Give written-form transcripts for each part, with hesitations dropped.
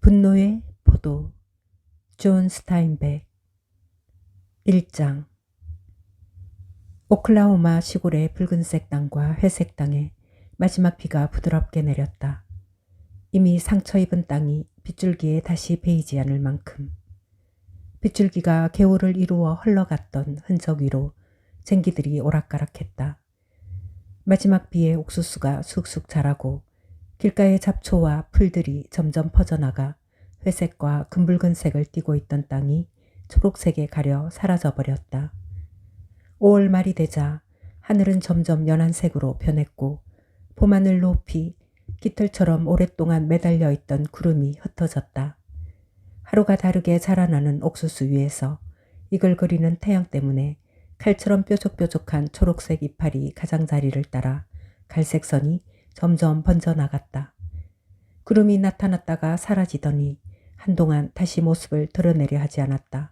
분노의 포도. 존 스타인백. 1장. 오클라호마 시골의 붉은색 땅과 회색 땅에 마지막 비가 부드럽게 내렸다. 이미 상처 입은 땅이 빗줄기에 다시 베이지 않을 만큼. 빗줄기가 개울을 이루어 흘러갔던 흔적 위로 쟁기들이 오락가락했다. 마지막 비에 옥수수가 쑥쑥 자라고 길가의 잡초와 풀들이 점점 퍼져나가 회색과 금붉은색을 띠고 있던 땅이 초록색에 가려 사라져버렸다. 5월 말이 되자 하늘은 점점 연한색으로 변했고 봄하늘 높이 깃털처럼 오랫동안 매달려 있던 구름이 흩어졌다. 하루가 다르게 자라나는 옥수수 위에서 이글거리는 태양 때문에 칼처럼 뾰족뾰족한 초록색 이파리 가장자리를 따라 갈색 선이 점점 번져나갔다. 구름이 나타났다가 사라지더니 한동안 다시 모습을 드러내려 하지 않았다.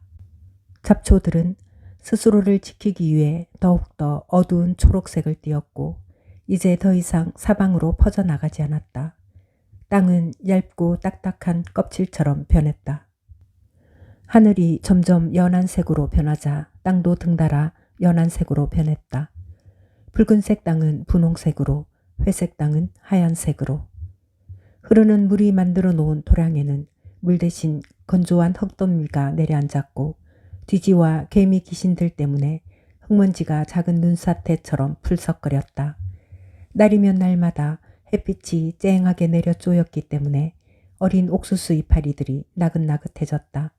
잡초들은 스스로를 지키기 위해 더욱더 어두운 초록색을 띠었고 이제 더 이상 사방으로 퍼져나가지 않았다. 땅은 얇고 딱딱한 껍질처럼 변했다. 하늘이 점점 연한색으로 변하자 땅도 등달아 연한색으로 변했다. 붉은색 땅은 분홍색으로, 회색 땅은 하얀색으로. 흐르는 물이 만들어 놓은 토량에는 물 대신 건조한 흙더미가 내려앉았고 뒤지와 개미 귀신들 때문에 흙먼지가 작은 눈사태처럼 풀썩거렸다. 날이면 날마다 햇빛이 쨍하게 내려 쪼였기 때문에 어린 옥수수 이파리들이 나긋나긋해졌다.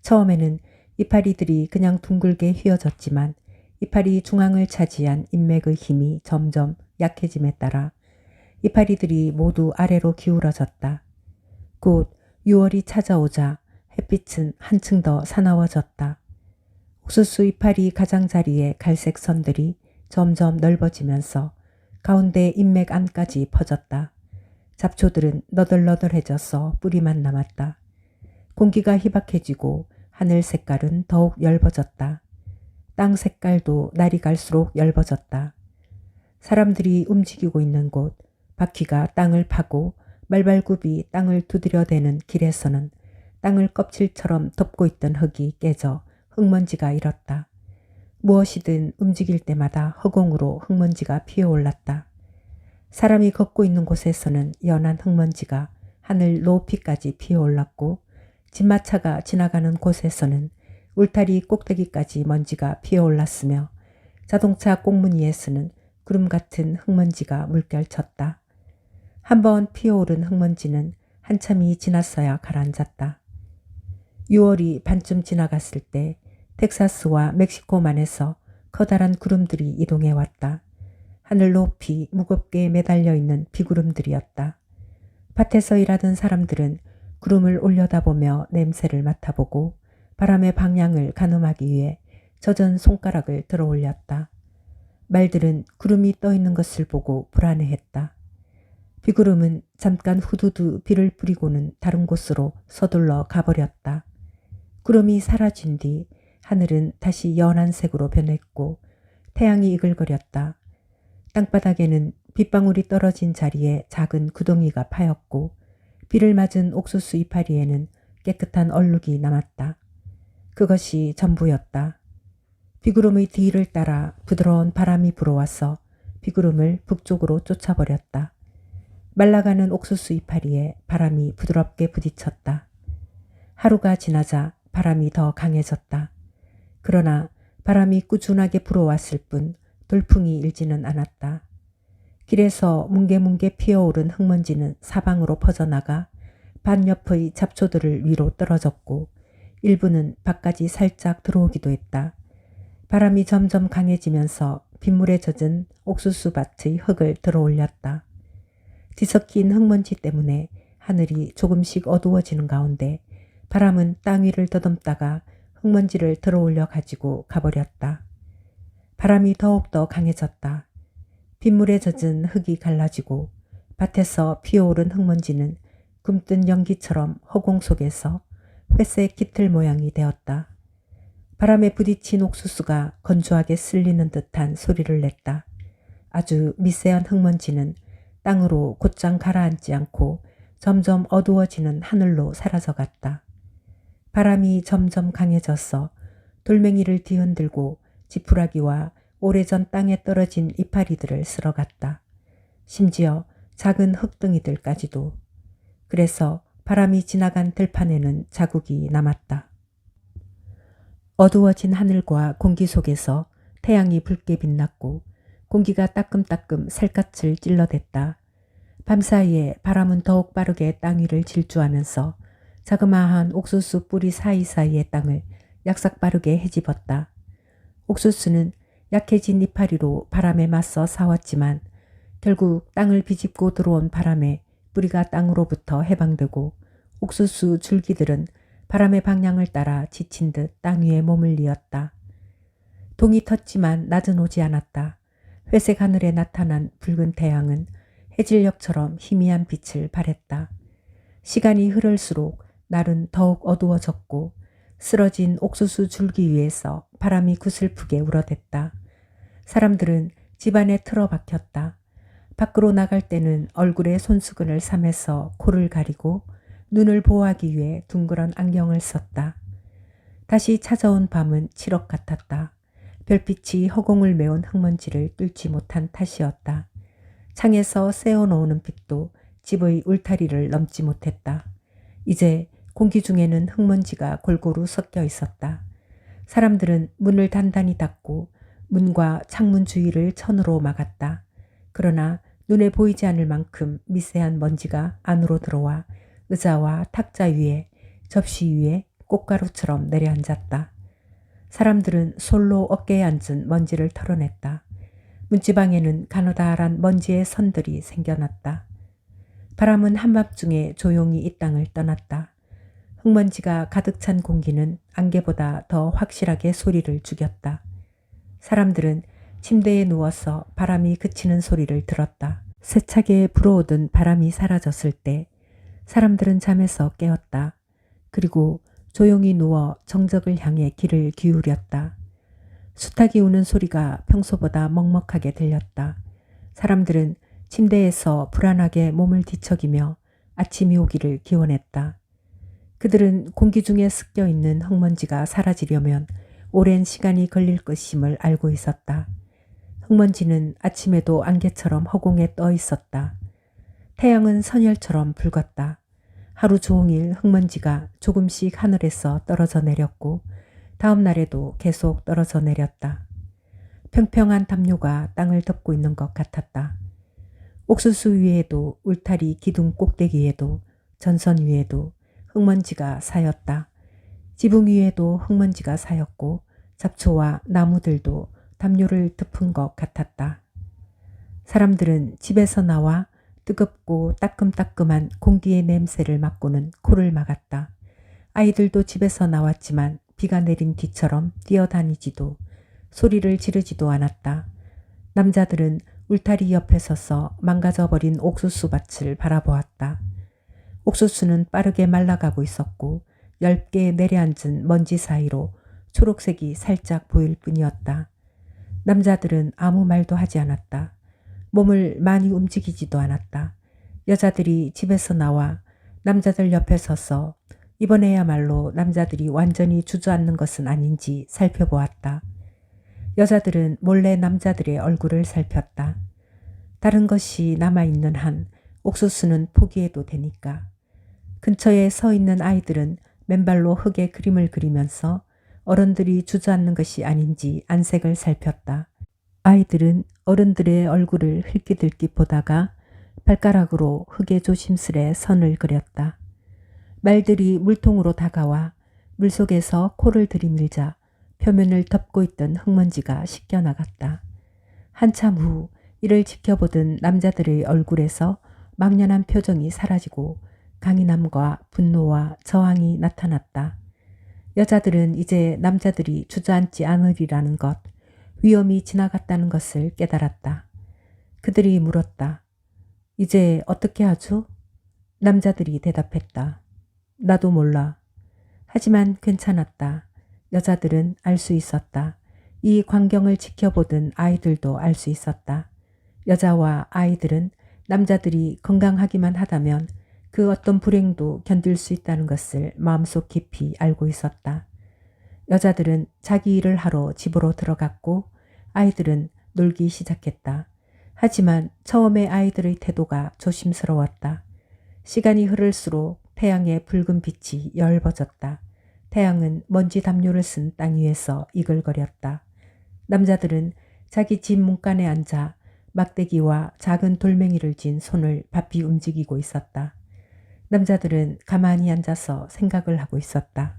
처음에는 이파리들이 그냥 둥글게 휘어졌지만 이파리 중앙을 차지한 인맥의 힘이 점점 약해짐에 따라 이파리들이 모두 아래로 기울어졌다. 곧 6월이 찾아오자 햇빛은 한층 더 사나워졌다. 옥수수 이파리 가장자리의 갈색 선들이 점점 넓어지면서 가운데 인맥 안까지 퍼졌다. 잡초들은 너덜너덜해져서 뿌리만 남았다. 공기가 희박해지고 하늘 색깔은 더욱 엷어졌다. 땅 색깔도 날이 갈수록 엷어졌다. 사람들이 움직이고 있는 곳, 바퀴가 땅을 파고 말발굽이 땅을 두드려대는 길에서는 땅을 껍질처럼 덮고 있던 흙이 깨져 흙먼지가 일었다. 무엇이든 움직일 때마다 허공으로 흙먼지가 피어올랐다. 사람이 걷고 있는 곳에서는 연한 흙먼지가 하늘 높이까지 피어올랐고 진마차가 지나가는 곳에서는 울타리 꼭대기까지 먼지가 피어올랐으며 자동차 꽁무니에서는 구름 같은 흙먼지가 물결쳤다. 한번 피어오른 흙먼지는 한참이 지났어야 가라앉았다. 6월이 반쯤 지나갔을 때 텍사스와 멕시코만에서 커다란 구름들이 이동해 왔다. 하늘 높이 무겁게 매달려 있는 비구름들이었다. 밭에서 일하던 사람들은 구름을 올려다보며 냄새를 맡아보고 바람의 방향을 가늠하기 위해 젖은 손가락을 들어 올렸다. 말들은 구름이 떠 있는 것을 보고 불안해했다. 비구름은 잠깐 후두두 비를 뿌리고는 다른 곳으로 서둘러 가버렸다. 구름이 사라진 뒤 하늘은 다시 연한색으로 변했고 태양이 이글거렸다. 땅바닥에는 빗방울이 떨어진 자리에 작은 구덩이가 파였고 비를 맞은 옥수수 이파리에는 깨끗한 얼룩이 남았다. 그것이 전부였다. 비구름의 뒤를 따라 부드러운 바람이 불어와서 비구름을 북쪽으로 쫓아버렸다. 말라가는 옥수수 이파리에 바람이 부드럽게 부딪혔다. 하루가 지나자 바람이 더 강해졌다. 그러나 바람이 꾸준하게 불어왔을 뿐 돌풍이 일지는 않았다. 길에서 뭉게뭉게 피어오른 흙먼지는 사방으로 퍼져나가 밭 옆의 잡초들을 위로 떨어졌고 일부는 밭까지 살짝 들어오기도 했다. 바람이 점점 강해지면서 빗물에 젖은 옥수수 밭의 흙을 들어올렸다. 뒤섞인 흙먼지 때문에 하늘이 조금씩 어두워지는 가운데 바람은 땅 위를 더듬다가 흙먼지를 들어올려 가지고 가버렸다. 바람이 더욱더 강해졌다. 빗물에 젖은 흙이 갈라지고 밭에서 피어오른 흙먼지는 굼뜬 연기처럼 허공 속에서 회색 깃털 모양이 되었다. 바람에 부딪힌 옥수수가 건조하게 쓸리는 듯한 소리를 냈다. 아주 미세한 흙먼지는 땅으로 곧장 가라앉지 않고 점점 어두워지는 하늘로 사라져갔다. 바람이 점점 강해졌어 돌멩이를 뒤흔들고 지푸라기와 오래전 땅에 떨어진 이파리들을 쓸어갔다. 심지어 작은 흙둥이들까지도. 그래서 바람이 지나간 들판에는 자국이 남았다. 어두워진 하늘과 공기 속에서 태양이 붉게 빛났고 공기가 따끔따끔 살갗을 찔러댔다. 밤사이에 바람은 더욱 빠르게 땅 위를 질주하면서 자그마한 옥수수 뿌리 사이사이의 땅을 약삭빠르게 헤집었다. 옥수수는 약해진 이파리로 바람에 맞서 싸웠지만 결국 땅을 비집고 들어온 바람에 뿌리가 땅으로부터 해방되고 옥수수 줄기들은 바람의 방향을 따라 지친 듯 땅 위에 몸을 뉘었다. 동이 텄지만 낮은 오지 않았다. 회색 하늘에 나타난 붉은 태양은 해질녘처럼 희미한 빛을 발했다. 시간이 흐를수록 날은 더욱 어두워졌고 쓰러진 옥수수 줄기 위에서 바람이 구슬프게 울어댔다. 사람들은 집 안에 틀어박혔다. 밖으로 나갈 때는 얼굴에 손수건을 삼해서 코를 가리고 눈을 보호하기 위해 둥그런 안경을 썼다. 다시 찾아온 밤은 칠흑 같았다. 별빛이 허공을 메운 흙먼지를 뚫지 못한 탓이었다. 창에서 쐬어놓는 빛도 집의 울타리를 넘지 못했다. 이제 공기 중에는 흙먼지가 골고루 섞여 있었다. 사람들은 문을 단단히 닫고 문과 창문 주위를 천으로 막았다. 그러나 눈에 보이지 않을 만큼 미세한 먼지가 안으로 들어와 의자와 탁자 위에, 접시 위에 꽃가루처럼 내려앉았다. 사람들은 솔로 어깨에 앉은 먼지를 털어냈다. 문지방에는 가느다란 먼지의 선들이 생겨났다. 바람은 한밤중에 조용히 이 땅을 떠났다. 흙먼지가 가득 찬 공기는 안개보다 더 확실하게 소리를 죽였다. 사람들은 침대에 누워서 바람이 그치는 소리를 들었다. 세차게 불어오던 바람이 사라졌을 때 사람들은 잠에서 깨었다. 그리고 조용히 누워 정적을 향해 귀를 기울였다. 수탉이 우는 소리가 평소보다 먹먹하게 들렸다. 사람들은 침대에서 불안하게 몸을 뒤척이며 아침이 오기를 기원했다. 그들은 공기 중에 섞여 있는 흙먼지가 사라지려면 오랜 시간이 걸릴 것임을 알고 있었다. 흙먼지는 아침에도 안개처럼 허공에 떠 있었다. 태양은 선혈처럼 붉었다. 하루 종일 흙먼지가 조금씩 하늘에서 떨어져 내렸고 다음 날에도 계속 떨어져 내렸다. 평평한 담요가 땅을 덮고 있는 것 같았다. 옥수수 위에도 울타리 기둥 꼭대기에도 전선 위에도 흙먼지가 쌓였다. 지붕 위에도 흙먼지가 쌓였고 잡초와 나무들도 담요를 덮은 것 같았다. 사람들은 집에서 나와 뜨겁고 따끔따끔한 공기의 냄새를 맡고는 코를 막았다. 아이들도 집에서 나왔지만 비가 내린 뒤처럼 뛰어다니지도 소리를 지르지도 않았다. 남자들은 울타리 옆에 서서 망가져버린 옥수수 밭을 바라보았다. 옥수수는 빠르게 말라가고 있었고 얇게 내려앉은 먼지 사이로 초록색이 살짝 보일 뿐이었다. 남자들은 아무 말도 하지 않았다. 몸을 많이 움직이지도 않았다. 여자들이 집에서 나와 남자들 옆에 서서 이번에야말로 남자들이 완전히 주저앉는 것은 아닌지 살펴보았다. 여자들은 몰래 남자들의 얼굴을 살폈다. 다른 것이 남아있는 한 옥수수는 포기해도 되니까. 근처에 서 있는 아이들은 맨발로 흙에 그림을 그리면서 어른들이 주저앉는 것이 아닌지 안색을 살폈다. 아이들은 어른들의 얼굴을 흘끼들끼 보다가 발가락으로 흙에 조심스레 선을 그렸다. 말들이 물통으로 다가와 물속에서 코를 들이밀자 표면을 덮고 있던 흙먼지가 씻겨나갔다. 한참 후 이를 지켜보던 남자들의 얼굴에서 막연한 표정이 사라지고 강인함과 분노와 저항이 나타났다. 여자들은 이제 남자들이 주저앉지 않으리라는 것, 위험이 지나갔다는 것을 깨달았다. 그들이 물었다. 이제 어떻게 하죠? 남자들이 대답했다. 나도 몰라. 하지만 괜찮았다. 여자들은 알 수 있었다. 이 광경을 지켜보던 아이들도 알 수 있었다. 여자와 아이들은 남자들이 건강하기만 하다면 그 어떤 불행도 견딜 수 있다는 것을 마음속 깊이 알고 있었다. 여자들은 자기 일을 하러 집으로 들어갔고 아이들은 놀기 시작했다. 하지만 처음에 아이들의 태도가 조심스러웠다. 시간이 흐를수록 태양의 붉은 빛이 열버졌다. 태양은 먼지 담요를 쓴 땅 위에서 이글거렸다. 남자들은 자기 집 문간에 앉아 막대기와 작은 돌멩이를 쥔 손을 바삐 움직이고 있었다. 남자들은 가만히 앉아서 생각을 하고 있었다.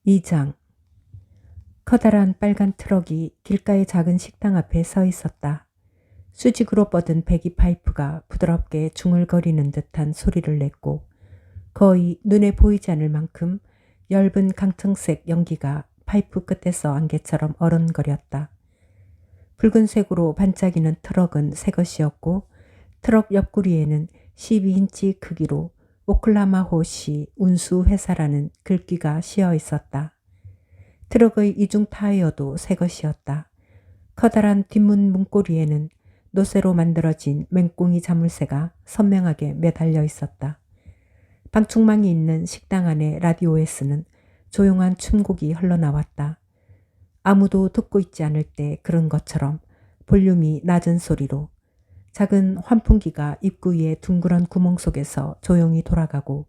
2장. 커다란 빨간 트럭이 길가의 작은 식당 앞에 서 있었다. 수직으로 뻗은 배기 파이프가 부드럽게 중얼거리는 듯한 소리를 냈고 거의 눈에 보이지 않을 만큼 엷은 강청색 연기가 파이프 끝에서 안개처럼 어른거렸다. 붉은색으로 반짝이는 트럭은 새 것이었고 트럭 옆구리에는 12인치 크기로 오클라마호시 운수회사라는 글귀가 씌어 있었다. 트럭의 이중 타이어도 새 것이었다. 커다란 뒷문 문고리에는 노쇠로 만들어진 맹꽁이 자물쇠가 선명하게 매달려 있었다. 방충망이 있는 식당 안의 라디오에서는 조용한 춤곡이 흘러나왔다. 아무도 듣고 있지 않을 때 그런 것처럼 볼륨이 낮은 소리로 작은 환풍기가 입구 위의 둥그런 구멍 속에서 조용히 돌아가고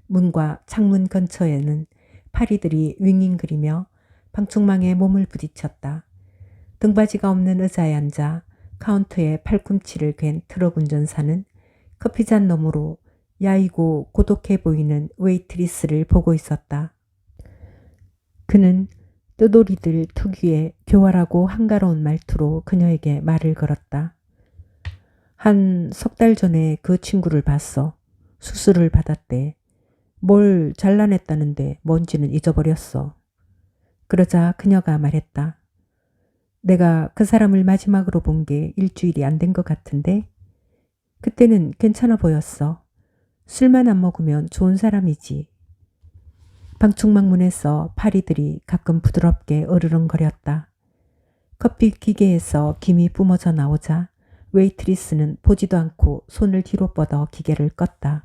문과 창문 근처에는 파리들이 윙윙거리며 방충망에 몸을 부딪혔다. 등받이가 없는 의자에 앉아 카운터에 팔꿈치를 괸 트럭 운전사는 커피잔 너머로 야이고 고독해 보이는 웨이트리스를 보고 있었다. 그는 뜨돌이들 특유의 교활하고 한가로운 말투로 그녀에게 말을 걸었다. 한 석 달 전에 그 친구를 봤어. 수술을 받았대. 뭘 잘라냈다는데 뭔지는 잊어버렸어. 그러자 그녀가 말했다. 내가 그 사람을 마지막으로 본 게 일주일이 안 된 것 같은데? 그때는 괜찮아 보였어. 술만 안 먹으면 좋은 사람이지. 방충망 문에서 파리들이 가끔 부드럽게 으르렁거렸다. 커피 기계에서 김이 뿜어져 나오자 웨이트리스는 보지도 않고 손을 뒤로 뻗어 기계를 껐다.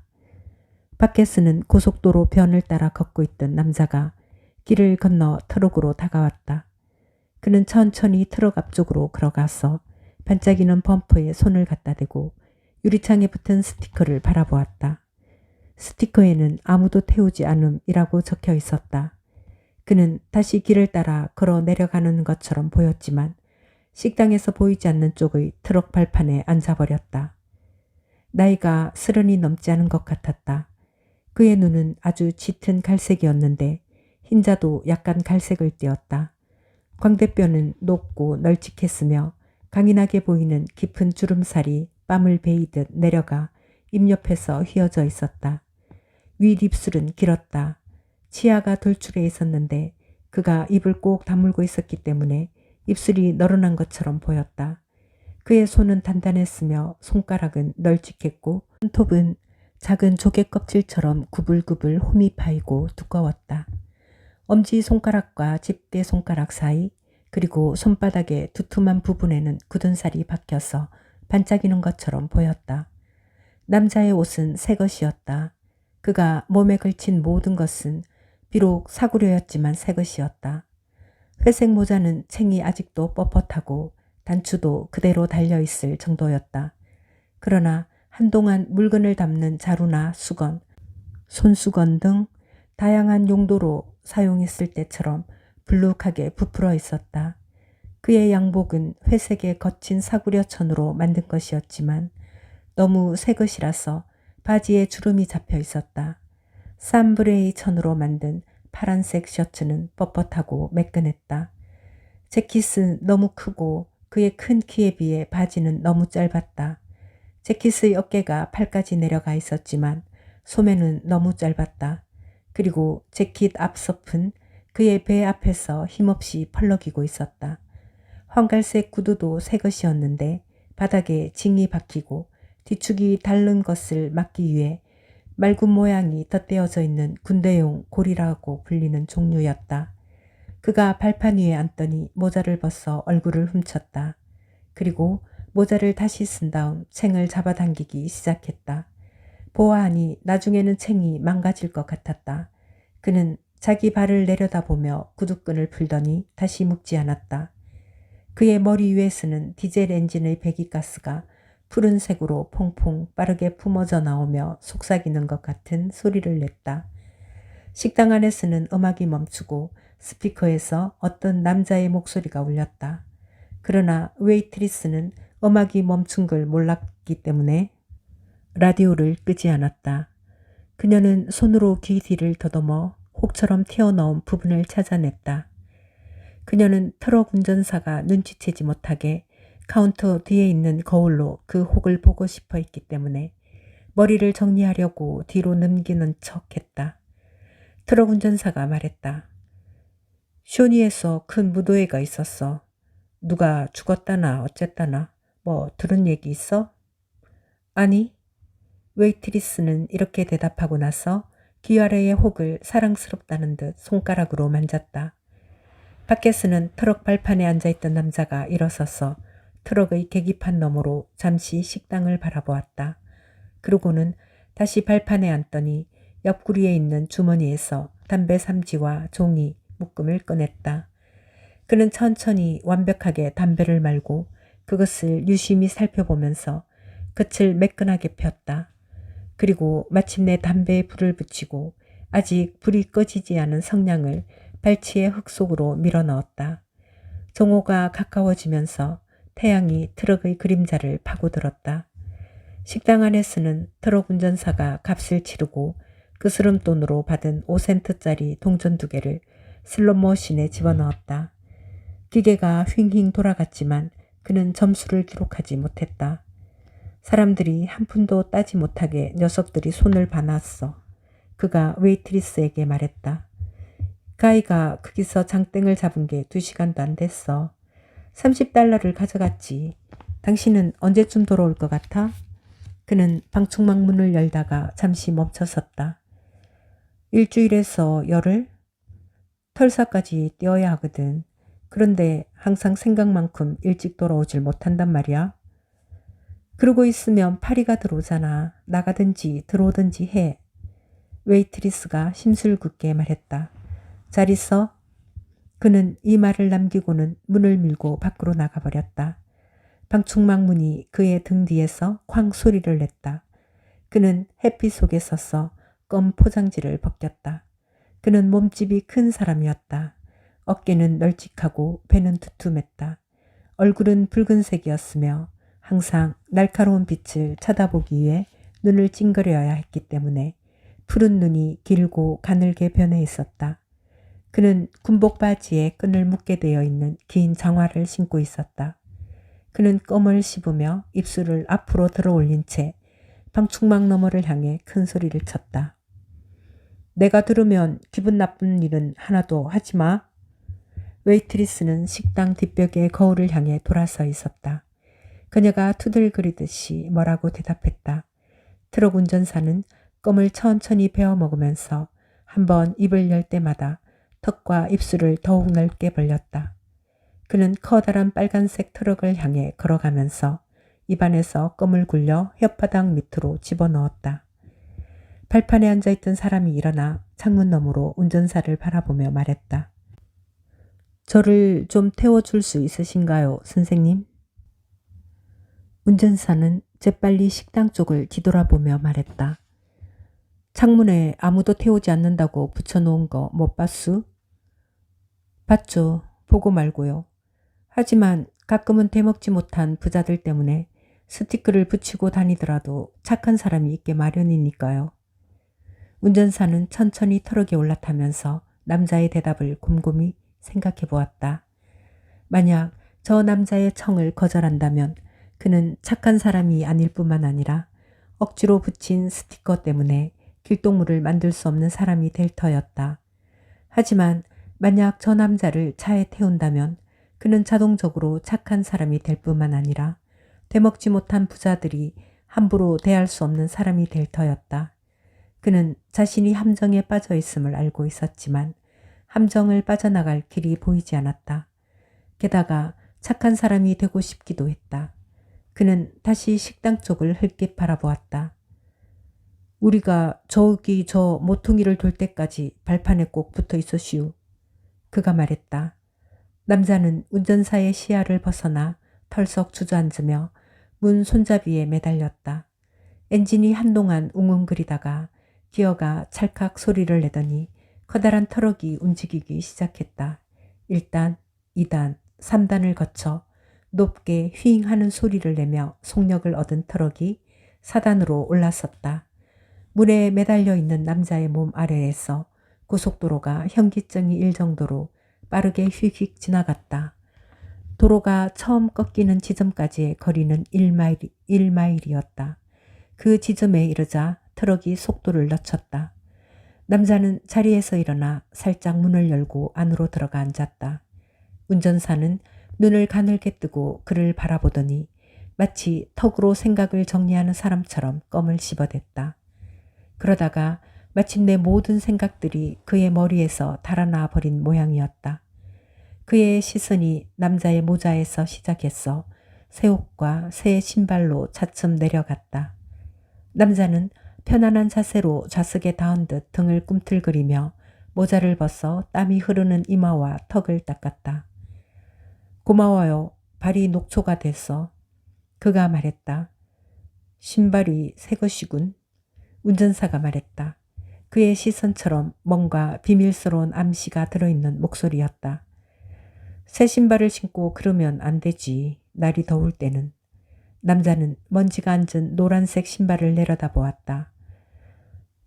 밖에서는 고속도로 변을 따라 걷고 있던 남자가 길을 건너 트럭으로 다가왔다. 그는 천천히 트럭 앞쪽으로 걸어가서 반짝이는 범퍼에 손을 갖다 대고 유리창에 붙은 스티커를 바라보았다. 스티커에는 아무도 태우지 않음이라고 적혀 있었다. 그는 다시 길을 따라 걸어 내려가는 것처럼 보였지만 식당에서 보이지 않는 쪽의 트럭 발판에 앉아버렸다. 나이가 30이 넘지 않은 것 같았다. 그의 눈은 아주 짙은 갈색이었는데 흰자도 약간 갈색을 띠었다. 광대뼈는 높고 널찍했으며 강인하게 보이는 깊은 주름살이 뺨을 베이듯 내려가 입 옆에서 휘어져 있었다. 윗입술은 길었다. 치아가 돌출해 있었는데 그가 입을 꼭 다물고 있었기 때문에 입술이 늘어난 것처럼 보였다. 그의 손은 단단했으며 손가락은 널찍했고 손톱은 작은 조개 껍질처럼 구불구불 홈이 파이고 두꺼웠다. 엄지손가락과 집게 손가락 사이 그리고 손바닥의 두툼한 부분에는 굳은 살이 박혀서 반짝이는 것처럼 보였다. 남자의 옷은 새 것이었다. 그가 몸에 걸친 모든 것은 비록 사구려였지만 새 것이었다. 회색 모자는 챙이 아직도 뻣뻣하고 단추도 그대로 달려있을 정도였다. 그러나 한동안 물건을 담는 자루나 수건, 손수건 등 다양한 용도로 사용했을 때처럼 불룩하게 부풀어 있었다. 그의 양복은 회색의 거친 사구려 천으로 만든 것이었지만 너무 새 것이라서 바지에 주름이 잡혀 있었다. 쌈브레이 천으로 만든 파란색 셔츠는 뻣뻣하고 매끈했다. 재킷은 너무 크고 그의 큰 키에 비해 바지는 너무 짧았다. 재킷의 어깨가 팔까지 내려가 있었지만 소매는 너무 짧았다. 그리고 재킷 앞섭은 그의 배 앞에서 힘없이 펄럭이고 있었다. 황갈색 구두도 새 것이었는데 바닥에 징이 박히고 뒤축이 닳는 것을 막기 위해 맑은 모양이 덧대어져 있는 군대용 고리라고 불리는 종류였다. 그가 발판 위에 앉더니 모자를 벗어 얼굴을 훔쳤다. 그리고 모자를 다시 쓴 다음 챙을 잡아당기기 시작했다. 보아하니 나중에는 챙이 망가질 것 같았다. 그는 자기 발을 내려다보며 구두끈을 풀더니 다시 묶지 않았다. 그의 머리 위에서는 디젤 엔진의 배기가스가 푸른색으로 퐁퐁 빠르게 품어져 나오며 속삭이는 것 같은 소리를 냈다. 식당 안에서는 음악이 멈추고 스피커에서 어떤 남자의 목소리가 울렸다. 그러나 웨이트리스는 음악이 멈춘 걸 몰랐기 때문에 라디오를 끄지 않았다. 그녀는 손으로 귀 뒤를 더듬어 혹처럼 튀어나온 부분을 찾아냈다. 그녀는 트럭 운전사가 눈치채지 못하게 카운터 뒤에 있는 거울로 그 혹을 보고 싶어 했기 때문에 머리를 정리하려고 뒤로 넘기는 척 했다. 트럭 운전사가 말했다. 쇼니에서 큰 무도회가 있었어. 누가 죽었다나 어쨌다나 뭐 들은 얘기 있어? 아니. 웨이트리스는 이렇게 대답하고 나서 귀 아래의 혹을 사랑스럽다는 듯 손가락으로 만졌다. 밖에서는 트럭 발판에 앉아있던 남자가 일어서서 트럭의 계기판 너머로 잠시 식당을 바라보았다. 그러고는 다시 발판에 앉더니 옆구리에 있는 주머니에서 담배 삼지와 종이, 묶음을 꺼냈다. 그는 천천히 완벽하게 담배를 말고 그것을 유심히 살펴보면서 끝을 매끈하게 폈다. 그리고 마침내 담배에 불을 붙이고 아직 불이 꺼지지 않은 성냥을 발치의 흙 속으로 밀어넣었다. 종호가 가까워지면서 태양이 트럭의 그림자를 파고들었다. 식당 안에서는 트럭 운전사가 값을 치르고 그 스름돈으로 받은 5센트짜리 동전 2개를 슬롯머신에 집어넣었다. 기계가 휑휑 돌아갔지만 그는 점수를 기록하지 못했다. 사람들이 한 푼도 따지 못하게 녀석들이 손을 봐놨어. 그가 웨이트리스에게 말했다. 가이가 거기서 장땡을 잡은 게 2시간도 안 됐어. $30를 가져갔지. 당신은 언제쯤 돌아올 것 같아? 그는 방충망 문을 열다가 잠시 멈춰섰다. 일주일에서 열흘? 털사까지 떼어야 하거든. 그런데 항상 생각만큼 일찍 돌아오질 못한단 말이야. 그러고 있으면 파리가 들어오잖아. 나가든지 들어오든지 해. 웨이트리스가 심술궂게 말했다. 잘 있어? 그는 이 말을 남기고는 문을 밀고 밖으로 나가버렸다. 방충망 문이 그의 등 뒤에서 쾅 소리를 냈다. 그는 햇빛 속에 서서 껌 포장지를 벗겼다. 그는 몸집이 큰 사람이었다. 어깨는 널찍하고 배는 두툼했다. 얼굴은 붉은색이었으며 항상 날카로운 빛을 쳐다보기 위해 눈을 찡그려야 했기 때문에 푸른 눈이 길고 가늘게 변해 있었다. 그는 군복 바지에 끈을 묶게 되어 있는 긴 장화를 신고 있었다. 그는 껌을 씹으며 입술을 앞으로 들어 올린 채 방충망 너머를 향해 큰 소리를 쳤다. 내가 들으면 기분 나쁜 일은 하나도 하지 마. 웨이트리스는 식당 뒷벽에 거울을 향해 돌아서 있었다. 그녀가 투덜거리듯이 뭐라고 대답했다. 트럭 운전사는 껌을 천천히 베어 먹으면서 한번 입을 열 때마다 턱과 입술을 더욱 넓게 벌렸다. 그는 커다란 빨간색 트럭을 향해 걸어가면서 입안에서 껌을 굴려 혓바닥 밑으로 집어넣었다. 발판에 앉아있던 사람이 일어나 창문 너머로 운전사를 바라보며 말했다. 저를 좀 태워줄 수 있으신가요, 선생님? 운전사는 재빨리 식당 쪽을 뒤돌아보며 말했다. 창문에 아무도 태우지 않는다고 붙여놓은 거 못 봤수? 봤죠. 보고 말고요. 하지만 가끔은 대먹지 못한 부자들 때문에 스티커를 붙이고 다니더라도 착한 사람이 있게 마련이니까요. 운전사는 천천히 트럭에 올라타면서 남자의 대답을 곰곰이 생각해 보았다. 만약 저 남자의 청을 거절한다면 그는 착한 사람이 아닐 뿐만 아니라 억지로 붙인 스티커 때문에 길동무를 만들 수 없는 사람이 될 터였다. 하지만 만약 저 남자를 차에 태운다면 그는 자동적으로 착한 사람이 될 뿐만 아니라 되먹지 못한 부자들이 함부로 대할 수 없는 사람이 될 터였다. 그는 자신이 함정에 빠져 있음을 알고 있었지만 함정을 빠져나갈 길이 보이지 않았다. 게다가 착한 사람이 되고 싶기도 했다. 그는 다시 식당 쪽을 흘낏 바라보았다. 우리가 저기 저 모퉁이를 돌 때까지 발판에 꼭 붙어 있었시오. 그가 말했다. 남자는 운전사의 시야를 벗어나 털썩 주저앉으며 문 손잡이에 매달렸다. 엔진이 한동안 웅웅거리다가 기어가 찰칵 소리를 내더니 커다란 트럭이 움직이기 시작했다. 1단, 2단, 3단을 거쳐 높게 휘잉하는 소리를 내며 속력을 얻은 트럭이 4단으로 올라섰다. 물에 매달려 있는 남자의 몸 아래에서 고속도로가 현기증이 일 정도로 빠르게 휙휙 지나갔다. 도로가 처음 꺾이는 지점까지의 거리는 1마일이었다. 그 지점에 이르자 트럭이 속도를 늦췄다. 남자는 자리에서 일어나 살짝 문을 열고 안으로 들어가 앉았다. 운전사는 눈을 가늘게 뜨고 그를 바라보더니 마치 턱으로 생각을 정리하는 사람처럼 껌을 씹어댔다. 그러다가 마침내 모든 생각들이 그의 머리에서 달아나 버린 모양이었다. 그의 시선이 남자의 모자에서 시작해서 새 옷과 새 신발로 차츰 내려갔다. 남자는 편안한 자세로 좌석에 닿은 듯 등을 꿈틀거리며 모자를 벗어 땀이 흐르는 이마와 턱을 닦았다. 고마워요. 발이 녹초가 됐어. 그가 말했다. 신발이 새 것이군. 운전사가 말했다. 그의 시선처럼 뭔가 비밀스러운 암시가 들어있는 목소리였다. 새 신발을 신고 그러면 안 되지. 날이 더울 때는. 남자는 먼지가 앉은 노란색 신발을 내려다보았다.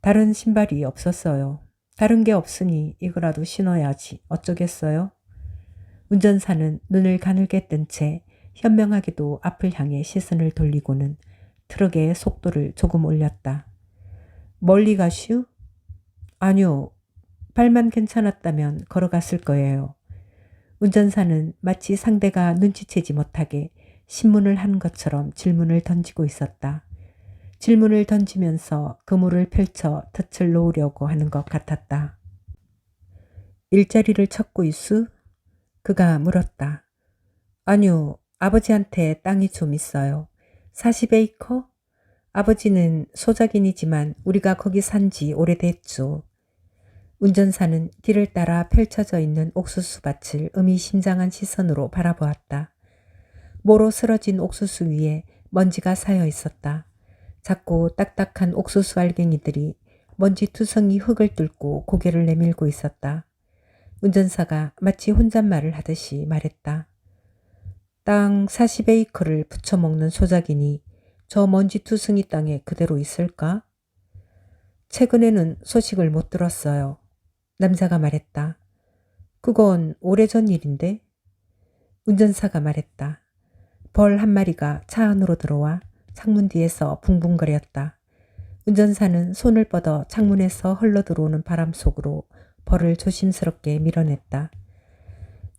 다른 신발이 없었어요. 다른 게 없으니 이거라도 신어야지. 어쩌겠어요? 운전사는 눈을 가늘게 뜬 채 현명하게도 앞을 향해 시선을 돌리고는 트럭의 속도를 조금 올렸다. 멀리 가시오? 아니요. 발만 괜찮았다면 걸어갔을 거예요. 운전사는 마치 상대가 눈치채지 못하게 신문을 한 것처럼 질문을 던지고 있었다. 질문을 던지면서 그물을 펼쳐 덫을 놓으려고 하는 것 같았다. 일자리를 찾고 있으? 그가 물었다. 아니요. 아버지한테 땅이 좀 있어요. 40에이커? 아버지는 소작인이지만 우리가 거기 산 지 오래됐죠. 운전사는 길을 따라 펼쳐져 있는 옥수수밭을 의미심장한 시선으로 바라보았다. 모로 쓰러진 옥수수 위에 먼지가 쌓여 있었다. 작고 딱딱한 옥수수 알갱이들이 먼지투성이 흙을 뚫고 고개를 내밀고 있었다. 운전사가 마치 혼잣말을 하듯이 말했다. 땅 40에이커를 부쳐먹는 소작인이 저 먼지투성이 땅에 그대로 있을까? 최근에는 소식을 못 들었어요. 남자가 말했다. 그건 오래전 일인데? 운전사가 말했다. 벌 한 마리가 차 안으로 들어와 창문 뒤에서 붕붕거렸다. 운전사는 손을 뻗어 창문에서 흘러들어오는 바람 속으로 벌을 조심스럽게 밀어냈다.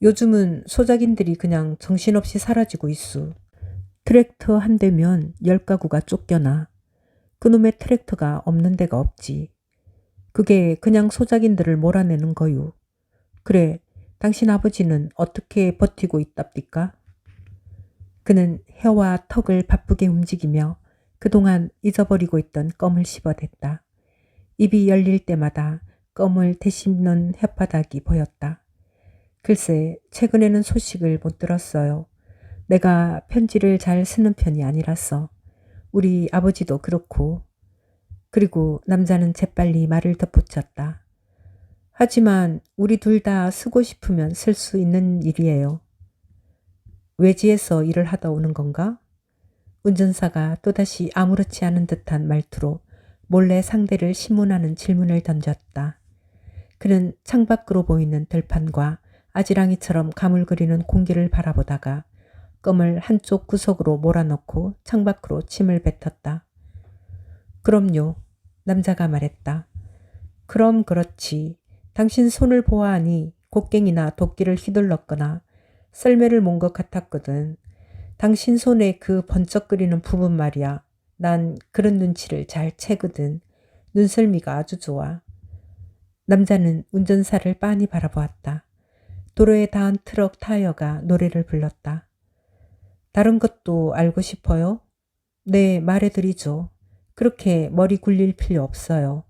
요즘은 소작인들이 그냥 정신없이 사라지고 있수. 트랙터 한 대면 10가구가 쫓겨나. 그놈의 트랙터가 없는 데가 없지. 그게 그냥 소작인들을 몰아내는 거유. 그래, 당신 아버지는 어떻게 버티고 있답니까? 그는 혀와 턱을 바쁘게 움직이며 그동안 잊어버리고 있던 껌을 씹어댔다. 입이 열릴 때마다 껌을 되씹는 혓바닥이 보였다. 글쎄, 최근에는 소식을 못 들었어요. 내가 편지를 잘 쓰는 편이 아니라서. 우리 아버지도 그렇고. 그리고 남자는 재빨리 말을 덧붙였다. 하지만 우리 둘 다 쓰고 싶으면 쓸 수 있는 일이에요. 외지에서 일을 하다 오는 건가? 운전사가 또다시 아무렇지 않은 듯한 말투로 몰래 상대를 신문하는 질문을 던졌다. 그는 창밖으로 보이는 들판과 아지랑이처럼 가물거리는 공기를 바라보다가 껌을 한쪽 구석으로 몰아넣고 창밖으로 침을 뱉었다. 그럼요. 남자가 말했다. 그럼 그렇지. 당신 손을 보아하니 곡괭이나 도끼를 휘둘렀거나 썰매를 몬 것 같았거든. 당신 손에 그 번쩍거리는 부분 말이야. 난 그런 눈치를 잘 채거든. 눈썰미가 아주 좋아. 남자는 운전사를 빤히 바라보았다. 도로에 닿은 트럭 타이어가 노래를 불렀다. 다른 것도 알고 싶어요? 네, 말해드리죠. 그렇게 머리 굴릴 필요 없어요.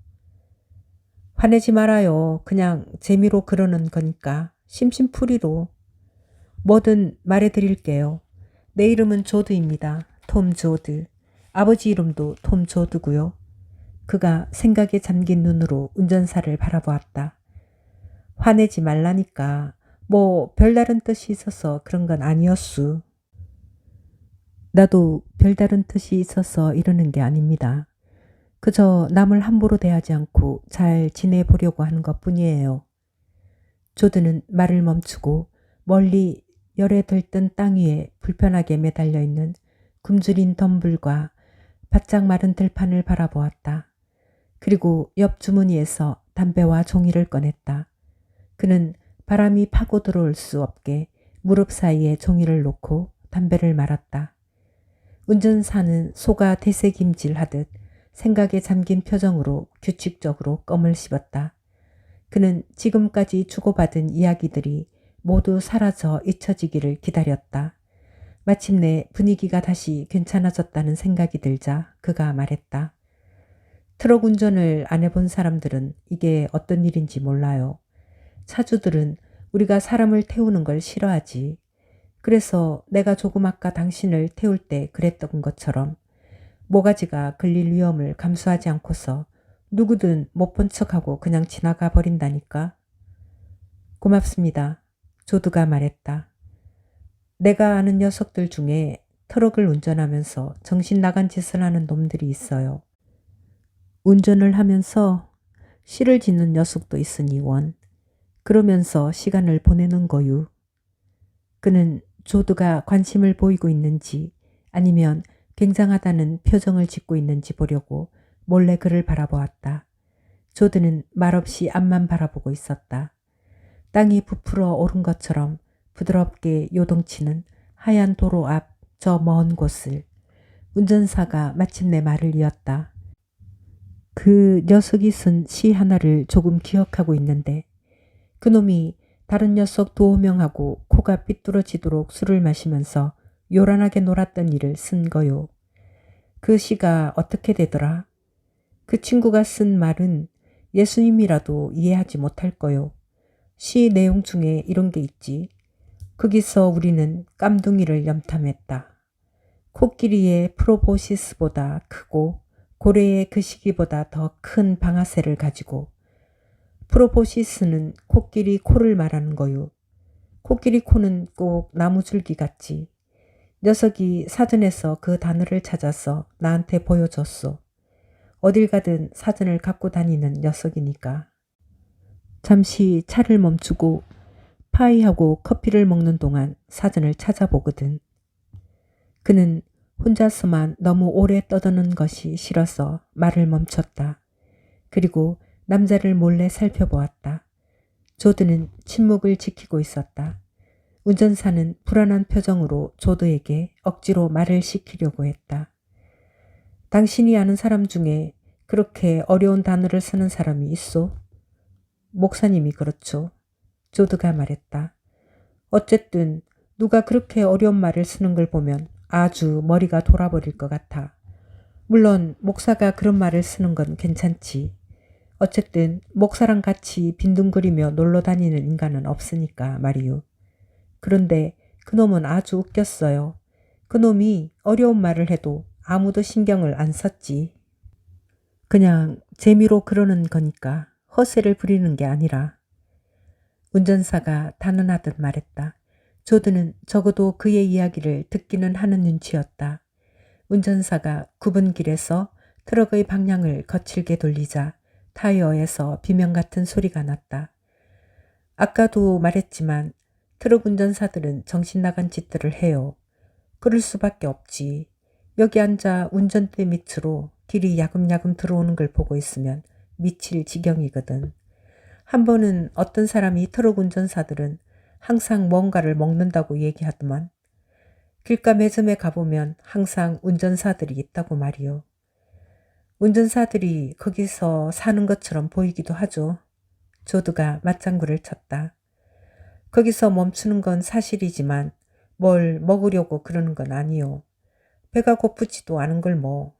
화내지 말아요. 그냥 재미로 그러는 거니까. 심심풀이로. 뭐든 말해드릴게요. 내 이름은 조드입니다. 톰 조드. 아버지 이름도 톰 조드고요. 그가 생각에 잠긴 눈으로 운전사를 바라보았다. 화내지 말라니까. 뭐 별다른 뜻이 있어서 그런 건 아니었수. 나도 별다른 뜻이 있어서 이러는 게 아닙니다. 그저 남을 함부로 대하지 않고 잘 지내보려고 하는 것뿐이에요. 조드는 말을 멈추고 멀리 열에 들뜬 땅 위에 불편하게 매달려 있는 굶주린 덤불과 바짝 마른 들판을 바라보았다. 그리고 옆 주머니에서 담배와 종이를 꺼냈다. 그는 바람이 파고 들어올 수 없게 무릎 사이에 종이를 놓고 담배를 말았다. 운전사는 소가 되새김질하듯 생각에 잠긴 표정으로 규칙적으로 껌을 씹었다. 그는 지금까지 주고받은 이야기들이 모두 사라져 잊혀지기를 기다렸다. 마침내 분위기가 다시 괜찮아졌다는 생각이 들자 그가 말했다. 트럭 운전을 안 해본 사람들은 이게 어떤 일인지 몰라요. 차주들은 우리가 사람을 태우는 걸 싫어하지. 그래서 내가 조금 아까 당신을 태울 때 그랬던 것처럼 모가지가 걸릴 위험을 감수하지 않고서 누구든 못 본 척하고 그냥 지나가 버린다니까. 고맙습니다. 조드가 말했다. 내가 아는 녀석들 중에 트럭을 운전하면서 정신 나간 짓을 하는 놈들이 있어요. 운전을 하면서 시를 짓는 녀석도 있으니 원. 그러면서 시간을 보내는 거유. 그는 조드가 관심을 보이고 있는지 아니면 굉장하다는 표정을 짓고 있는지 보려고 몰래 그를 바라보았다. 조드는 말없이 앞만 바라보고 있었다. 땅이 부풀어 오른 것처럼 부드럽게 요동치는 하얀 도로 앞 저 먼 곳을. 운전사가 마침내 말을 이었다. 그 녀석이 쓴 시 하나를 조금 기억하고 있는데 그놈이 다른 녀석 2-5명하고 코가 삐뚤어지도록 술을 마시면서 요란하게 놀았던 일을 쓴 거요. 그 시가 어떻게 되더라? 그 친구가 쓴 말은 예수님이라도 이해하지 못할 거요. 시 내용 중에 이런 게 있지. 거기서 우리는 깜둥이를 염탐했다. 코끼리의 프로보시스보다 크고 고래의 그 시기보다 더 큰 방아쇠를 가지고. 프로보시스는 코끼리 코를 말하는 거요. 코끼리 코는 꼭 나무줄기 같지. 녀석이 사전에서 그 단어를 찾아서 나한테 보여줬소. 어딜 가든 사전을 갖고 다니는 녀석이니까. 잠시 차를 멈추고 파이하고 커피를 먹는 동안 사전을 찾아보거든. 그는 혼자서만 너무 오래 떠드는 것이 싫어서 말을 멈췄다. 그리고 남자를 몰래 살펴보았다. 조드는 침묵을 지키고 있었다. 운전사는 불안한 표정으로 조드에게 억지로 말을 시키려고 했다. 당신이 아는 사람 중에 그렇게 어려운 단어를 쓰는 사람이 있소? 목사님이 그렇죠. 조드가 말했다. 어쨌든 누가 그렇게 어려운 말을 쓰는 걸 보면 아주 머리가 돌아버릴 것 같아. 물론 목사가 그런 말을 쓰는 건 괜찮지. 어쨌든 목사랑 같이 빈둥거리며 놀러 다니는 인간은 없으니까 말이요. 그런데 그놈은 아주 웃겼어요. 그놈이 어려운 말을 해도 아무도 신경을 안 썼지. 그냥 재미로 그러는 거니까 허세를 부리는 게 아니라. 운전사가 단언하듯 말했다. 조드는 적어도 그의 이야기를 듣기는 하는 눈치였다. 운전사가 굽은 길에서 트럭의 방향을 거칠게 돌리자 타이어에서 비명 같은 소리가 났다. 아까도 말했지만 트럭 운전사들은 정신 나간 짓들을 해요. 그럴 수밖에 없지. 여기 앉아 운전대 밑으로 길이 야금야금 들어오는 걸 보고 있으면 미칠 지경이거든. 한 번은 어떤 사람이 트럭 운전사들은 항상 뭔가를 먹는다고 얘기하더만 길가 매점에 가보면 항상 운전사들이 있다고 말이요. 운전사들이 거기서 사는 것처럼 보이기도 하죠. 조드가 맞장구를 쳤다. 거기서 멈추는 건 사실이지만 뭘 먹으려고 그러는 건 아니요. 배가 고프지도 않은 걸 뭐.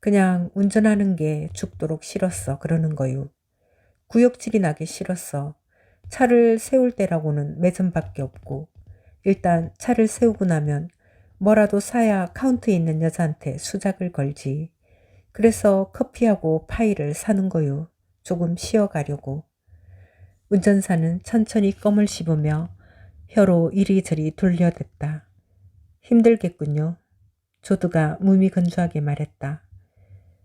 그냥 운전하는 게 죽도록 싫었어 그러는 거요. 구역질이 나기 싫었어. 차를 세울 때라고는 매점밖에 없고 일단 차를 세우고 나면 뭐라도 사야 카운트에 있는 여자한테 수작을 걸지. 그래서 커피하고 파이를 사는 거요. 조금 쉬어가려고. 운전사는 천천히 껌을 씹으며 혀로 이리저리 돌려댔다. 힘들겠군요. 조드가 무미건조하게 말했다.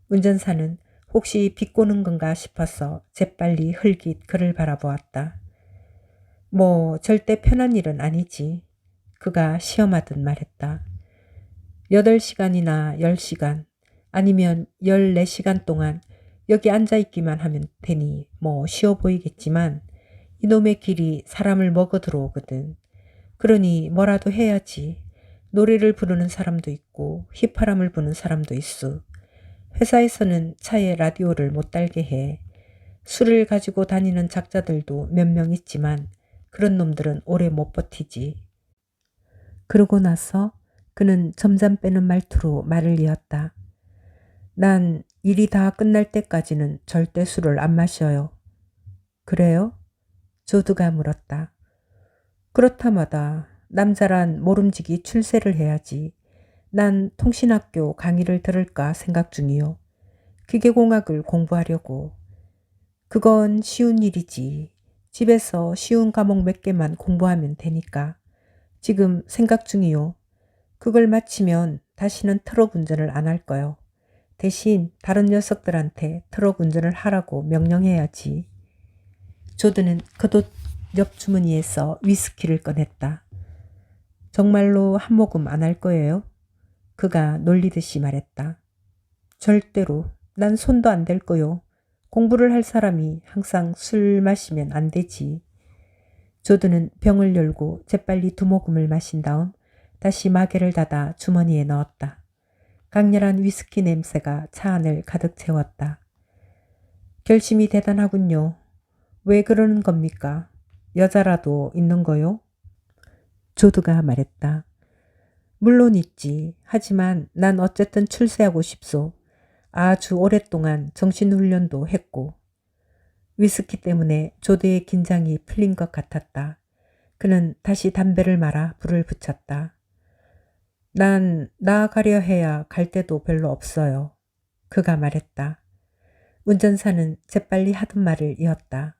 운전사는 혹시 비꼬는 건가 싶어서 재빨리 흘깃 그를 바라보았다. 뭐 절대 편한 일은 아니지. 그가 시험하듯 말했다. 8시간이나 10시간 아니면 14시간 동안 여기 앉아있기만 하면 되니 뭐 쉬워 보이겠지만 이놈의 길이 사람을 먹어 들어오거든. 그러니 뭐라도 해야지. 노래를 부르는 사람도 있고 휘파람을 부는 사람도 있어. 회사에서는 차에 라디오를 못 달게 해. 술을 가지고 다니는 작자들도 몇 명 있지만 그런 놈들은 오래 못 버티지. 그러고 나서 그는 점잠 빼는 말투로 말을 이었다. 난 일이 다 끝날 때까지는 절대 술을 안 마셔요. 그래요? 조드가 물었다. 그렇다마다 남자란 모름지기 출세를 해야지. 난 통신학교 강의를 들을까 생각 중이요. 기계공학을 공부하려고. 그건 쉬운 일이지. 집에서 쉬운 과목 몇 개만 공부하면 되니까. 지금 생각 중이요. 그걸 마치면 다시는 트럭 운전을 안 할 거요. 대신 다른 녀석들한테 트럭 운전을 하라고 명령해야지. 조드는 겉옷 옆 주머니에서 위스키를 꺼냈다. 정말로 한 모금 안 할 거예요? 그가 놀리듯이 말했다. 절대로. 난 손도 안 댈 거요. 공부를 할 사람이 항상 술 마시면 안 되지. 조드는 병을 열고 재빨리 2모금을 마신 다음 다시 마개를 닫아 주머니에 넣었다. 강렬한 위스키 냄새가 차 안을 가득 채웠다. 결심이 대단하군요. 왜 그러는 겁니까? 여자라도 있는 거요? 조드가 말했다. 물론 있지. 하지만 난 어쨌든 출세하고 싶소. 아주 오랫동안 정신훈련도 했고. 위스키 때문에 조드의 긴장이 풀린 것 같았다. 그는 다시 담배를 말아 불을 붙였다. 난 나아가려 해야 갈 데도 별로 없어요. 그가 말했다. 운전사는 재빨리 하던 말을 이었다.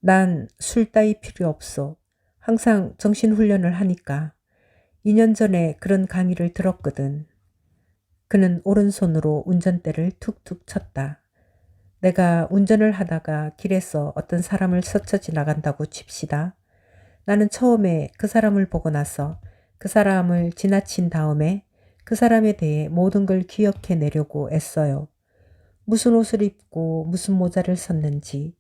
난 술 따위 필요 없어. 항상 정신훈련을 하니까. 2년 전에 그런 강의를 들었거든. 그는 오른손으로 운전대를 툭툭 쳤다. 내가 운전을 하다가 길에서 어떤 사람을 스쳐 지나간다고 칩시다. 나는 처음에 그 사람을 보고 나서 그 사람을 지나친 다음에 그 사람에 대해 모든 걸 기억해 내려고 애써요. 무슨 옷을 입고 무슨 모자를 썼는지,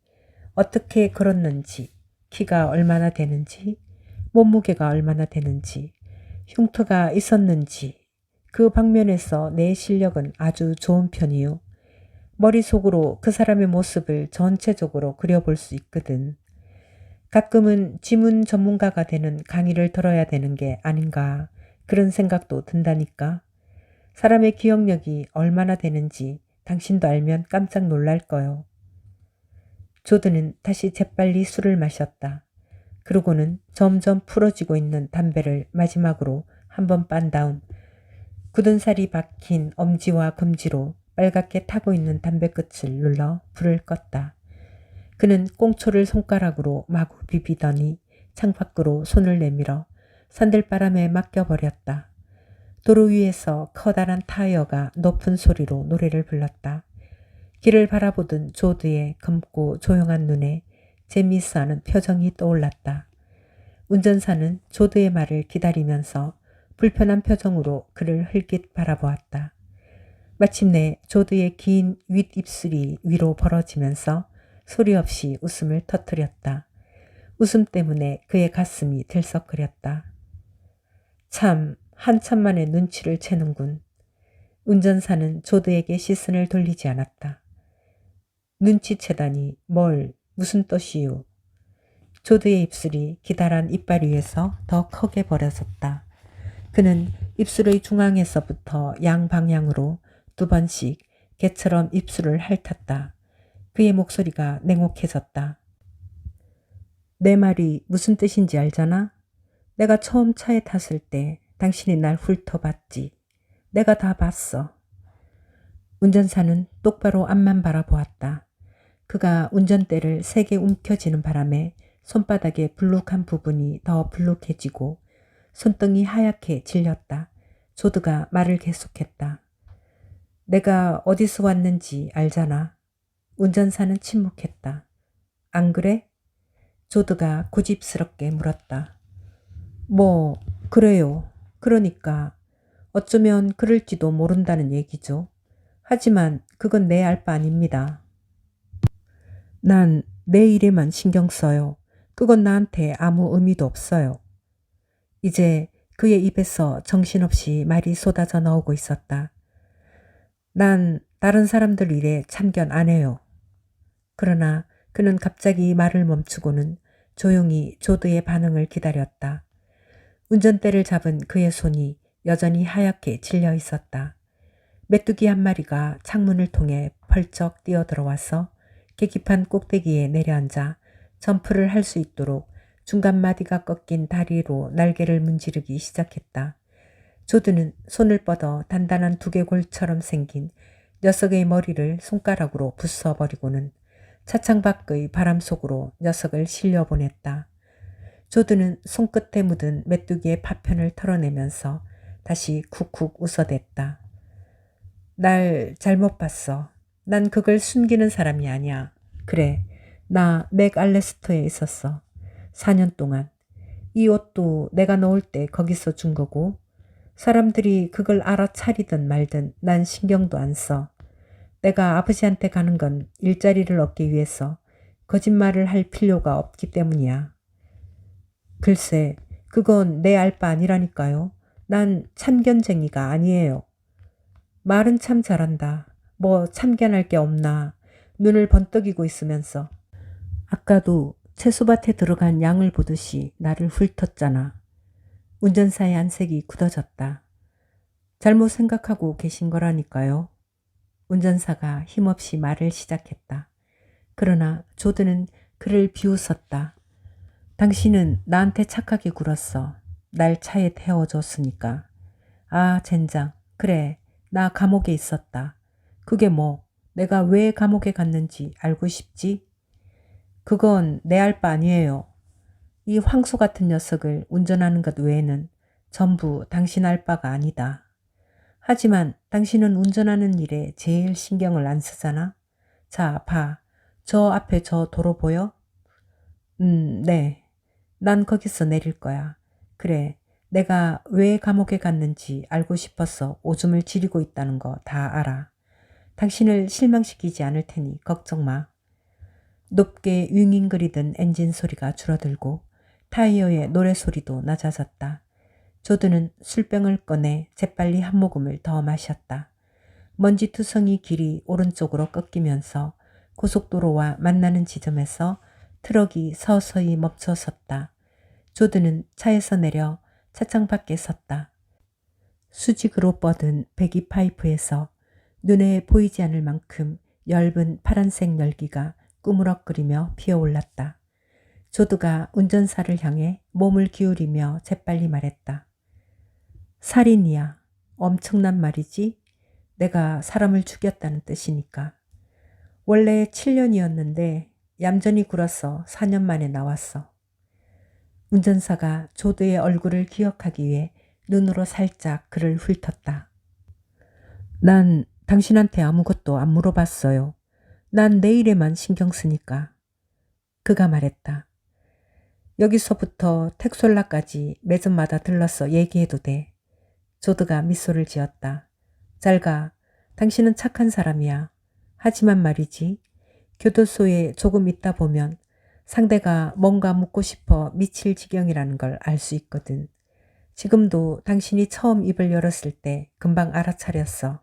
어떻게 걸었는지, 키가 얼마나 되는지, 몸무게가 얼마나 되는지, 흉터가 있었는지, 그 방면에서 내 실력은 아주 좋은 편이요. 머릿속으로 그 사람의 모습을 전체적으로 그려볼 수 있거든. 가끔은 지문 전문가가 되는 강의를 들어야 되는 게 아닌가 그런 생각도 든다니까. 사람의 기억력이 얼마나 되는지 당신도 알면 깜짝 놀랄 거요. 조드는 다시 재빨리 술을 마셨다. 그러고는 점점 풀어지고 있는 담배를 마지막으로 한번 빤 다음 굳은 살이 박힌 엄지와 검지로 빨갛게 타고 있는 담배끝을 눌러 불을 껐다. 그는 꽁초를 손가락으로 마구 비비더니 창밖으로 손을 내밀어 산들바람에 맡겨버렸다. 도로 위에서 커다란 타이어가 높은 소리로 노래를 불렀다. 길을 바라보던 조드의 검고 조용한 눈에 재미있어하는 표정이 떠올랐다. 운전사는 조드의 말을 기다리면서 불편한 표정으로 그를 흘깃 바라보았다. 마침내 조드의 긴 윗입술이 위로 벌어지면서 소리 없이 웃음을 터뜨렸다. 웃음 때문에 그의 가슴이 들썩거렸다. 참 한참 만에 눈치를 채는군. 운전사는 조드에게 시선을 돌리지 않았다. 눈치채다니 뭘 무슨 뜻이유. 조드의 입술이 기다란 이빨 위에서 더 크게 벌어졌다. 그는 입술의 중앙에서부터 양방향으로 두 번씩 개처럼 입술을 핥았다. 그의 목소리가 냉혹해졌다. 내 말이 무슨 뜻인지 알잖아? 내가 처음 차에 탔을 때 당신이 날 훑어봤지. 내가 다 봤어. 운전사는 똑바로 앞만 바라보았다. 그가 운전대를 세게 움켜쥐는 바람에 손바닥의 불룩한 부분이 더 불룩해지고 손등이 하얗게 질렸다. 조드가 말을 계속했다. 내가 어디서 왔는지 알잖아. 운전사는 침묵했다. 안 그래? 조드가 고집스럽게 물었다. 뭐 그래요. 그러니까 어쩌면 그럴지도 모른다는 얘기죠. 하지만 그건 내 알 바 아닙니다. 난 내 일에만 신경 써요. 그건 나한테 아무 의미도 없어요. 이제 그의 입에서 정신없이 말이 쏟아져 나오고 있었다. 난 다른 사람들 일에 참견 안 해요. 그러나 그는 갑자기 말을 멈추고는 조용히 조드의 반응을 기다렸다. 운전대를 잡은 그의 손이 여전히 하얗게 질려 있었다. 메뚜기 한 마리가 창문을 통해 펄쩍 뛰어들어와서 계기판 꼭대기에 내려앉아 점프를 할 수 있도록 중간 마디가 꺾인 다리로 날개를 문지르기 시작했다. 조드는 손을 뻗어 단단한 두개골처럼 생긴 녀석의 머리를 손가락으로 부숴버리고는 차창 밖의 바람 속으로 녀석을 실려보냈다. 조드는 손끝에 묻은 메뚜기의 파편을 털어내면서 다시 쿡쿡 웃어댔다. 날 잘못 봤어. 난 그걸 숨기는 사람이 아니야. 그래, 나 맥알레스터에 있었어. 4년 동안. 이 옷도 내가 넣을 때 거기서 준 거고 사람들이 그걸 알아차리든 말든 난 신경도 안 써. 내가 아버지한테 가는 건 일자리를 얻기 위해서 거짓말을 할 필요가 없기 때문이야. 글쎄, 그건 내 알 바 아니라니까요. 난 참견쟁이가 아니에요. 말은 참 잘한다. 뭐 참견할 게 없나. 눈을 번뜩이고 있으면서. 아까도 채소밭에 들어간 양을 보듯이 나를 훑었잖아. 운전사의 안색이 굳어졌다. 잘못 생각하고 계신 거라니까요. 운전사가 힘없이 말을 시작했다. 그러나 조드는 그를 비웃었다. 당신은 나한테 착하게 굴었어. 날 차에 태워줬으니까. 아, 젠장. 그래, 나 감옥에 있었다. 그게 뭐, 내가 왜 감옥에 갔는지 알고 싶지? 그건 내 알 바 아니에요. 이 황소 같은 녀석을 운전하는 것 외에는 전부 당신 알 바가 아니다. 하지만 당신은 운전하는 일에 제일 신경을 안 쓰잖아. 자, 봐. 저 앞에 저 도로 보여? 네. 난 거기서 내릴 거야. 그래, 내가 왜 감옥에 갔는지 알고 싶어서 오줌을 지리고 있다는 거 다 알아. 당신을 실망시키지 않을 테니 걱정 마. 높게 윙윙거리던 엔진 소리가 줄어들고 타이어의 노래소리도 낮아졌다. 조드는 술병을 꺼내 재빨리 한 모금을 더 마셨다. 먼지투성이 길이 오른쪽으로 꺾이면서 고속도로와 만나는 지점에서 트럭이 서서히 멈춰 섰다. 조드는 차에서 내려 차창 밖에 섰다. 수직으로 뻗은 배기 파이프에서 눈에 보이지 않을 만큼 엷은 파란색 열기가 꾸무럭거리며 피어올랐다. 조드가 운전사를 향해 몸을 기울이며 재빨리 말했다. 살인이야. 엄청난 말이지. 내가 사람을 죽였다는 뜻이니까. 원래 7년이었는데 얌전히 굴어서 4년 만에 나왔어. 운전사가 조드의 얼굴을 기억하기 위해 눈으로 살짝 그를 훑었다. 난 당신한테 아무것도 안 물어봤어요. 난 내 일에만 신경 쓰니까. 그가 말했다. 여기서부터 텍솔라까지 매점마다 들러서 얘기해도 돼. 조드가 미소를 지었다. 잘 가. 당신은 착한 사람이야. 하지만 말이지. 교도소에 조금 있다 보면 상대가 뭔가 묻고 싶어 미칠 지경이라는 걸 알 수 있거든. 지금도 당신이 처음 입을 열었을 때 금방 알아차렸어.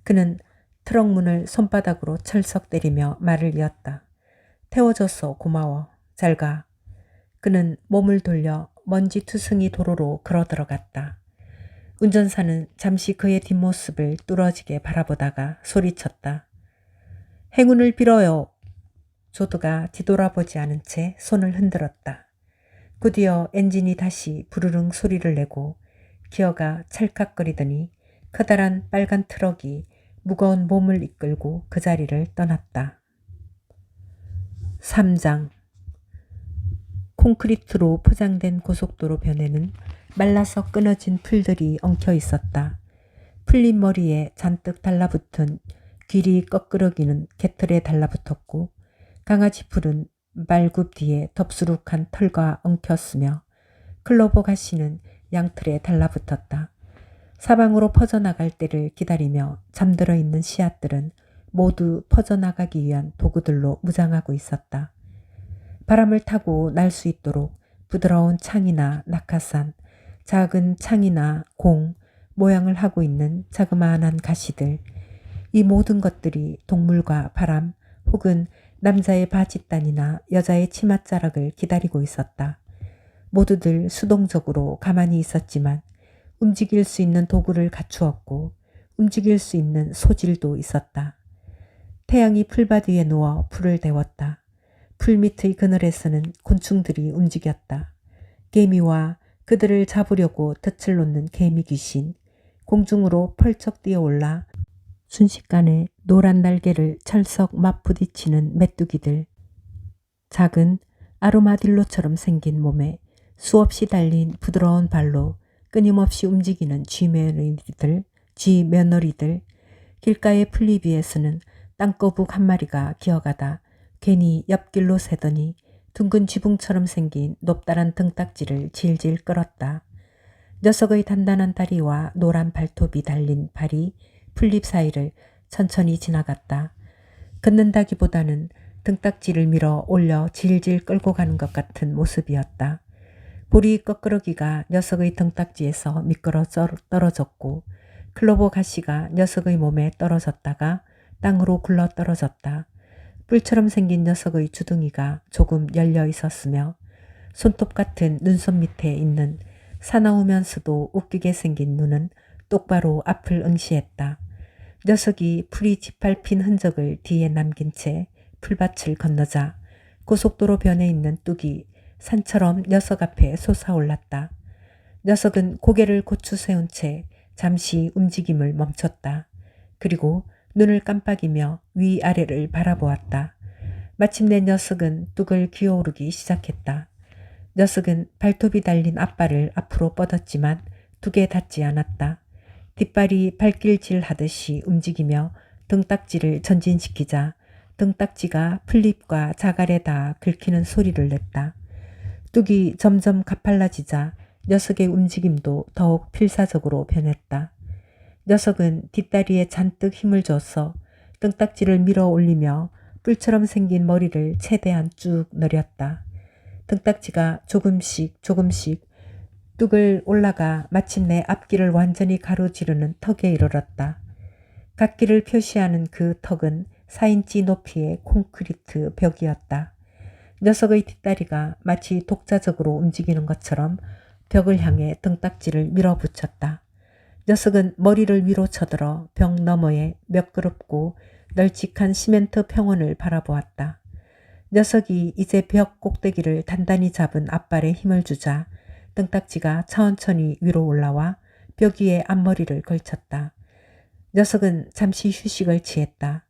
그는 트럭 문을 손바닥으로 철썩 때리며 말을 이었다. 태워줘서 고마워. 잘 가. 그는 몸을 돌려 먼지 투성이 도로로 걸어 들어갔다. 운전사는 잠시 그의 뒷모습을 뚫어지게 바라보다가 소리쳤다. 행운을 빌어요. 조드가 뒤돌아보지 않은 채 손을 흔들었다. 곧이어 엔진이 다시 부르릉 소리를 내고 기어가 찰칵거리더니 커다란 빨간 트럭이 무거운 몸을 이끌고 그 자리를 떠났다. 3장. 콘크리트로 포장된 고속도로 변에는 말라서 끊어진 풀들이 엉켜 있었다. 풀린 머리에 잔뜩 달라붙은 귀리 꺼끄러기는 개털에 달라붙었고 강아지 풀은 말굽 뒤에 덥수룩한 털과 엉켰으며 클로버 가시는 양틀에 달라붙었다. 사방으로 퍼져나갈 때를 기다리며 잠들어 있는 씨앗들은 모두 퍼져나가기 위한 도구들로 무장하고 있었다. 바람을 타고 날 수 있도록 부드러운 창이나 낙하산, 작은 창이나 공, 모양을 하고 있는 자그마한 가시들, 이 모든 것들이 동물과 바람 혹은 남자의 바짓단이나 여자의 치맛자락을 기다리고 있었다. 모두들 수동적으로 가만히 있었지만 움직일 수 있는 도구를 갖추었고 움직일 수 있는 소질도 있었다. 태양이 풀밭 위에 누워 불을 데웠다. 풀 밑의 그늘에서는 곤충들이 움직였다. 개미와 그들을 잡으려고 덫을 놓는 개미 귀신, 공중으로 펄쩍 뛰어올라 순식간에 노란 날개를 철썩 맞부딪히는 메뚜기들, 작은 아로마딜로처럼 생긴 몸에 수없이 달린 부드러운 발로 끊임없이 움직이는 쥐며느리들, 길가의 풀잎 위에서는 땅거북 한 마리가 기어가다 괜히 옆길로 새더니 둥근 지붕처럼 생긴 높다란 등딱지를 질질 끌었다. 녀석의 단단한 다리와 노란 발톱이 달린 발이 풀잎 사이를 천천히 지나갔다. 걷는다기보다는 등딱지를 밀어 올려 질질 끌고 가는 것 같은 모습이었다. 보리 꺼끄러기가 녀석의 등딱지에서 미끄러 떨어졌고 클로버 가시가 녀석의 몸에 떨어졌다가 땅으로 굴러 떨어졌다. 뿔처럼 생긴 녀석의 주둥이가 조금 열려 있었으며 손톱 같은 눈썹 밑에 있는 사나우면서도 웃기게 생긴 눈은 똑바로 앞을 응시했다. 녀석이 풀이 짓밟힌 흔적을 뒤에 남긴 채 풀밭을 건너자 고속도로 변에 있는 뚝이 산처럼 녀석 앞에 솟아올랐다. 녀석은 고개를 고추 세운 채 잠시 움직임을 멈췄다. 그리고 눈을 깜빡이며 위아래를 바라보았다. 마침내 녀석은 뚝을 기어오르기 시작했다. 녀석은 발톱이 달린 앞발을 앞으로 뻗었지만 뚝에 닿지 않았다. 뒷발이 발길질 하듯이 움직이며 등딱지를 전진시키자 등딱지가 풀잎과 자갈에 닿아 긁히는 소리를 냈다. 뚝이 점점 가팔라지자 녀석의 움직임도 더욱 필사적으로 변했다. 녀석은 뒷다리에 잔뜩 힘을 줘서 등딱지를 밀어 올리며 뿔처럼 생긴 머리를 최대한 쭉 늘렸다. 등딱지가 조금씩 뚝을 올라가 마침내 앞길을 완전히 가로지르는 턱에 이르렀다. 갓길을 표시하는 그 턱은 4인치 높이의 콘크리트 벽이었다. 녀석의 뒷다리가 마치 독자적으로 움직이는 것처럼 벽을 향해 등딱지를 밀어붙였다. 녀석은 머리를 위로 쳐들어 벽 너머에 매끄럽고 널찍한 시멘트 평원을 바라보았다. 녀석이 이제 벽 꼭대기를 단단히 잡은 앞발에 힘을 주자 등딱지가 천천히 위로 올라와 벽 위에 앞머리를 걸쳤다. 녀석은 잠시 휴식을 취했다.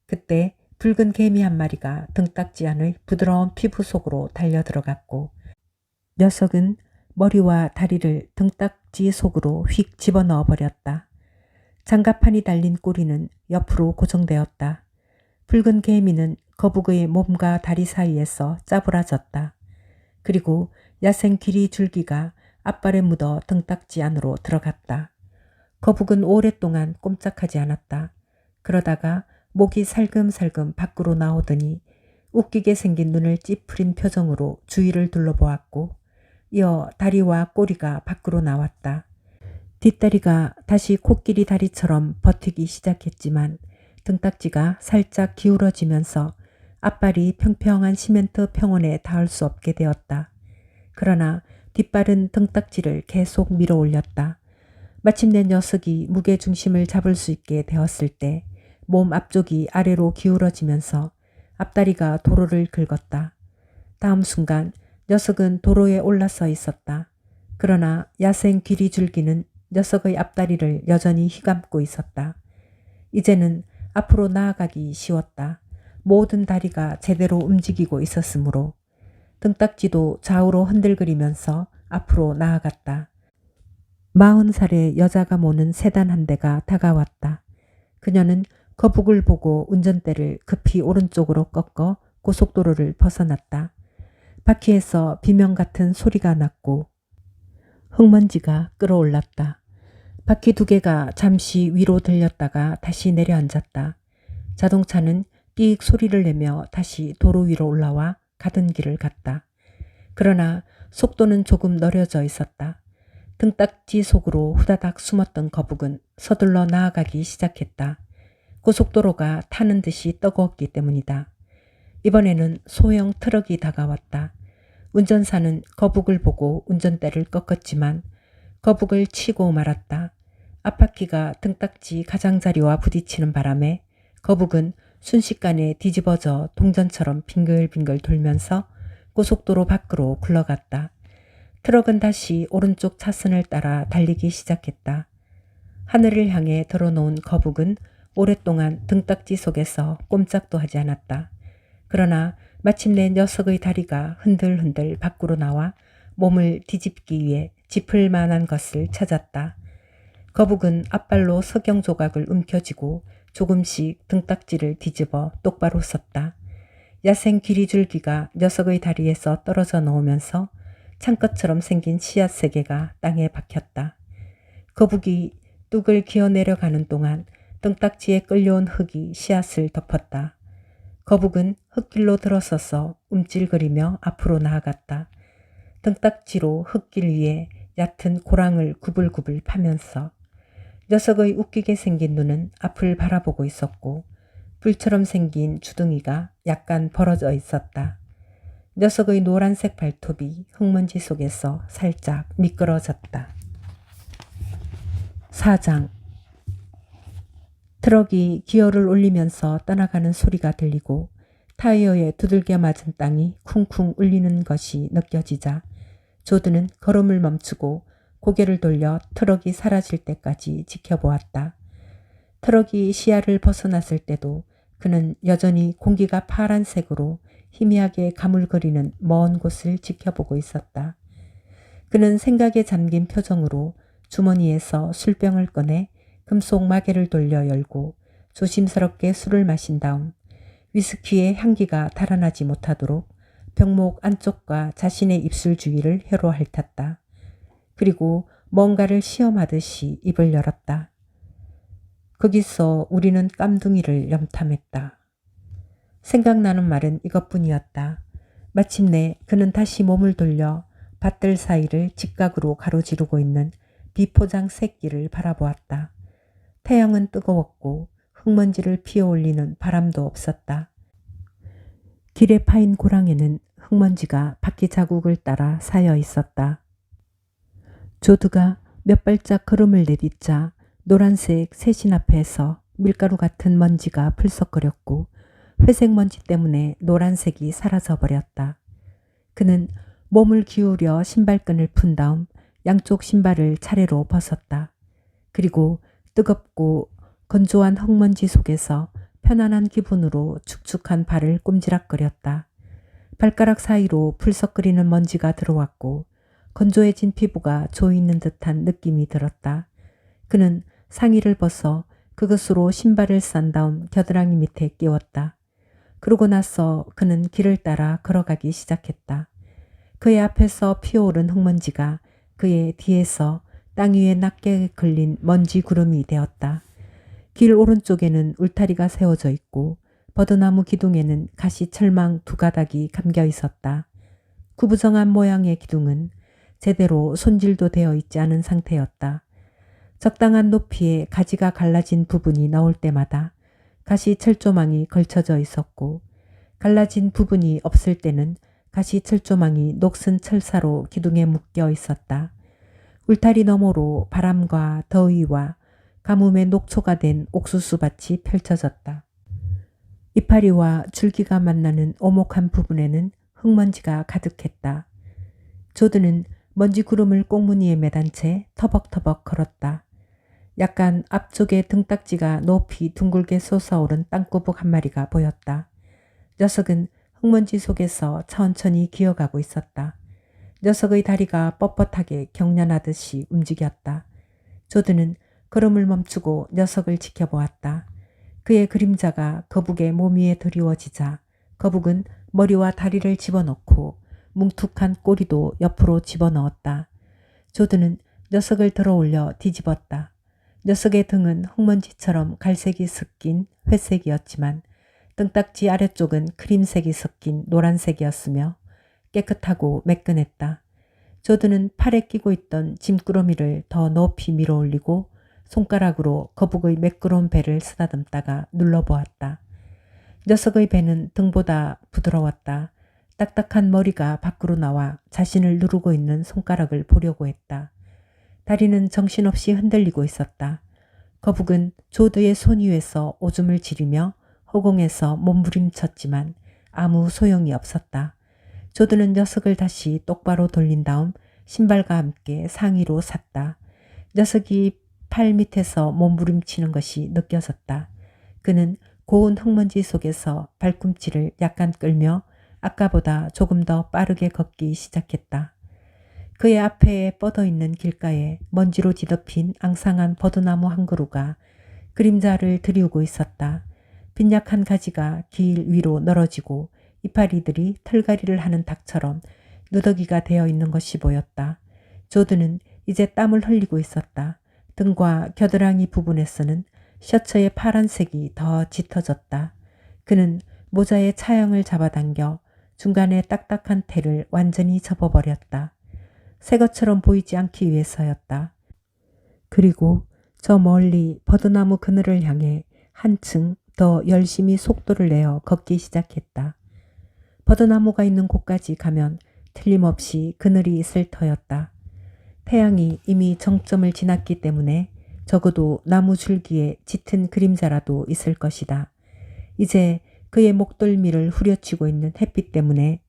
그때 붉은 개미 한 마리가 등딱지 안의 부드러운 피부 속으로 달려들어갔고 녀석은 머리와 다리를 등딱지 속으로 휙 집어넣어 버렸다. 장갑판이 달린 꼬리는 옆으로 고정되었다. 붉은 개미는 거북의 몸과 다리 사이에서 짜부라졌다. 그리고 야생 귀리 줄기가 앞발에 묻어 등딱지 안으로 들어갔다. 거북은 오랫동안 꼼짝하지 않았다. 그러다가 목이 살금살금 밖으로 나오더니 웃기게 생긴 눈을 찌푸린 표정으로 주위를 둘러보았고 이어 다리와 꼬리가 밖으로 나왔다. 뒷다리가 다시 코끼리 다리처럼 버티기 시작했지만 등딱지가 살짝 기울어지면서 앞발이 평평한 시멘트 평원에 닿을 수 없게 되었다. 그러나 뒷발은 등딱지를 계속 밀어 올렸다. 마침내 녀석이 무게중심을 잡을 수 있게 되었을 때 몸 앞쪽이 아래로 기울어지면서 앞다리가 도로를 긁었다. 다음 순간 녀석은 도로에 올라서 있었다. 그러나 야생 귀리줄기는 녀석의 앞다리를 여전히 휘감고 있었다. 이제는 앞으로 나아가기 쉬웠다. 모든 다리가 제대로 움직이고 있었으므로 등딱지도 좌우로 흔들거리면서 앞으로 나아갔다. 40살의 여자가 모는 세단 한 대가 다가왔다. 그녀는 거북을 보고 운전대를 급히 오른쪽으로 꺾어 고속도로를 벗어났다. 바퀴에서 비명 같은 소리가 났고 흙먼지가 끌어올랐다. 바퀴 두 개가 잠시 위로 들렸다가 다시 내려앉았다. 자동차는 삑 소리를 내며 다시 도로 위로 올라와 가던 길을 갔다. 그러나 속도는 조금 느려져 있었다. 등딱지 속으로 후다닥 숨었던 거북은 서둘러 나아가기 시작했다. 고속도로가 타는 듯이 뜨거웠기 때문이다. 이번에는 소형 트럭이 다가왔다. 운전사는 거북을 보고 운전대를 꺾었지만 거북을 치고 말았다. 앞바퀴가 등딱지 가장자리와 부딪히는 바람에 거북은 순식간에 뒤집어져 동전처럼 빙글빙글 돌면서 고속도로 밖으로 굴러갔다. 트럭은 다시 오른쪽 차선을 따라 달리기 시작했다. 하늘을 향해 들어놓은 거북은 오랫동안 등딱지 속에서 꼼짝도 하지 않았다. 그러나 마침내 녀석의 다리가 흔들흔들 밖으로 나와 몸을 뒤집기 위해 짚을 만한 것을 찾았다. 거북은 앞발로 석영 조각을 움켜쥐고 조금씩 등딱지를 뒤집어 똑바로 섰다. 야생 귀리줄기가 녀석의 다리에서 떨어져 나오면서 창끝처럼 생긴 씨앗 3개가 땅에 박혔다. 거북이 뚝을 기어 내려가는 동안 등딱지에 끌려온 흙이 씨앗을 덮었다. 거북은 흙길로 들어서서 움찔거리며 앞으로 나아갔다. 등딱지로 흙길 위에 얕은 고랑을 구불구불 파면서 녀석의 웃기게 생긴 눈은 앞을 바라보고 있었고 불처럼 생긴 주둥이가 약간 벌어져 있었다. 녀석의 노란색 발톱이 흙먼지 속에서 살짝 미끄러졌다. 4장. 트럭이 기어를 올리면서 떠나가는 소리가 들리고 타이어에 두들겨 맞은 땅이 쿵쿵 울리는 것이 느껴지자 조드는 걸음을 멈추고 고개를 돌려 트럭이 사라질 때까지 지켜보았다. 트럭이 시야를 벗어났을 때도 그는 여전히 공기가 파란색으로 희미하게 가물거리는 먼 곳을 지켜보고 있었다. 그는 생각에 잠긴 표정으로 주머니에서 술병을 꺼내 금속 마개를 돌려 열고 조심스럽게 술을 마신 다음 위스키의 향기가 달아나지 못하도록 병목 안쪽과 자신의 입술 주위를 혀로 핥았다. 그리고 뭔가를 시험하듯이 입을 열었다. 거기서 우리는 깜둥이를 염탐했다. 생각나는 말은 이것뿐이었다. 마침내 그는 다시 몸을 돌려 밭들 사이를 직각으로 가로지르고 있는 비포장 새끼를 바라보았다. 태양은 뜨거웠고 흙먼지를 피어올리는 바람도 없었다. 길에 파인 고랑에는 흙먼지가 바퀴 자국을 따라 쌓여 있었다. 조드가 몇 발짝 걸음을 내딛자 노란색 새신 앞에서 밀가루 같은 먼지가 풀썩거렸고 회색 먼지 때문에 노란색이 사라져버렸다. 그는 몸을 기울여 신발끈을 푼 다음 양쪽 신발을 차례로 벗었다. 그리고 뜨겁고 건조한 흙먼지 속에서 편안한 기분으로 축축한 발을 꼼지락거렸다. 발가락 사이로 풀썩거리는 먼지가 들어왔고 건조해진 피부가 조이는 듯한 느낌이 들었다. 그는 상의를 벗어 그것으로 신발을 싼 다음 겨드랑이 밑에 끼웠다. 그러고 나서 그는 길을 따라 걸어가기 시작했다. 그의 앞에서 피어오른 흙먼지가 그의 뒤에서 땅 위에 낮게 걸린 먼지 구름이 되었다. 길 오른쪽에는 울타리가 세워져 있고 버드나무 기둥에는 가시철망 2가닥이 감겨 있었다. 구부정한 모양의 기둥은 제대로 손질도 되어 있지 않은 상태였다. 적당한 높이에 가지가 갈라진 부분이 나올 때마다 가시 철조망이 걸쳐져 있었고 갈라진 부분이 없을 때는 가시 철조망이 녹슨 철사로 기둥에 묶여 있었다. 울타리 너머로 바람과 더위와 가뭄의 녹초가 된 옥수수밭이 펼쳐졌다. 이파리와 줄기가 만나는 오목한 부분에는 흙먼지가 가득했다. 조드는 먼지 구름을 꽁무니에 매단 채 터벅터벅 걸었다. 약간 앞쪽에 등딱지가 높이 둥글게 솟아오른 땅꼬북 한 마리가 보였다. 녀석은 흙먼지 속에서 천천히 기어가고 있었다. 녀석의 다리가 뻣뻣하게 경련하듯이 움직였다. 조드는 걸음을 멈추고 녀석을 지켜보았다. 그의 그림자가 거북의 몸 위에 드리워지자 거북은 머리와 다리를 집어넣고 뭉툭한 꼬리도 옆으로 집어넣었다. 조드는 녀석을 들어올려 뒤집었다. 녀석의 등은 흙먼지처럼 갈색이 섞인 회색이었지만 등딱지 아래쪽은 크림색이 섞인 노란색이었으며 깨끗하고 매끈했다. 조드는 팔에 끼고 있던 짐꾸러미를 더 높이 밀어올리고 손가락으로 거북의 매끄러운 배를 쓰다듬다가 눌러보았다. 녀석의 배는 등보다 부드러웠다. 딱딱한 머리가 밖으로 나와 자신을 누르고 있는 손가락을 보려고 했다. 다리는 정신없이 흔들리고 있었다. 거북은 조드의 손 위에서 오줌을 지르며 허공에서 몸부림쳤지만 아무 소용이 없었다. 조드는 녀석을 다시 똑바로 돌린 다음 신발과 함께 상의로 샀다. 녀석이 팔 밑에서 몸부림치는 것이 느껴졌다. 그는 고운 흙먼지 속에서 발꿈치를 약간 끌며 아까보다 조금 더 빠르게 걷기 시작했다. 그의 앞에 뻗어있는 길가에 먼지로 뒤덮인 앙상한 버드나무 한 그루가 그림자를 드리우고 있었다. 빈약한 가지가 길 위로 늘어지고 이파리들이 털갈이를 하는 닭처럼 누더기가 되어 있는 것이 보였다. 조드는 이제 땀을 흘리고 있었다. 등과 겨드랑이 부분에서는 셔츠의 파란색이 더 짙어졌다. 그는 모자의 차양을 잡아당겨 중간에 딱딱한 테를 완전히 접어버렸다. 새 것처럼 보이지 않기 위해서였다. 그리고 저 멀리 버드나무 그늘을 향해 한층 더 열심히 속도를 내어 걷기 시작했다. 버드나무가 있는 곳까지 가면 틀림없이 그늘이 있을 터였다. 태양이 이미 정점을 지났기 때문에 적어도 나무 줄기에 짙은 그림자라도 있을 것이다. 이제 그의 목덜미를 후려치고 있는 햇빛 때문에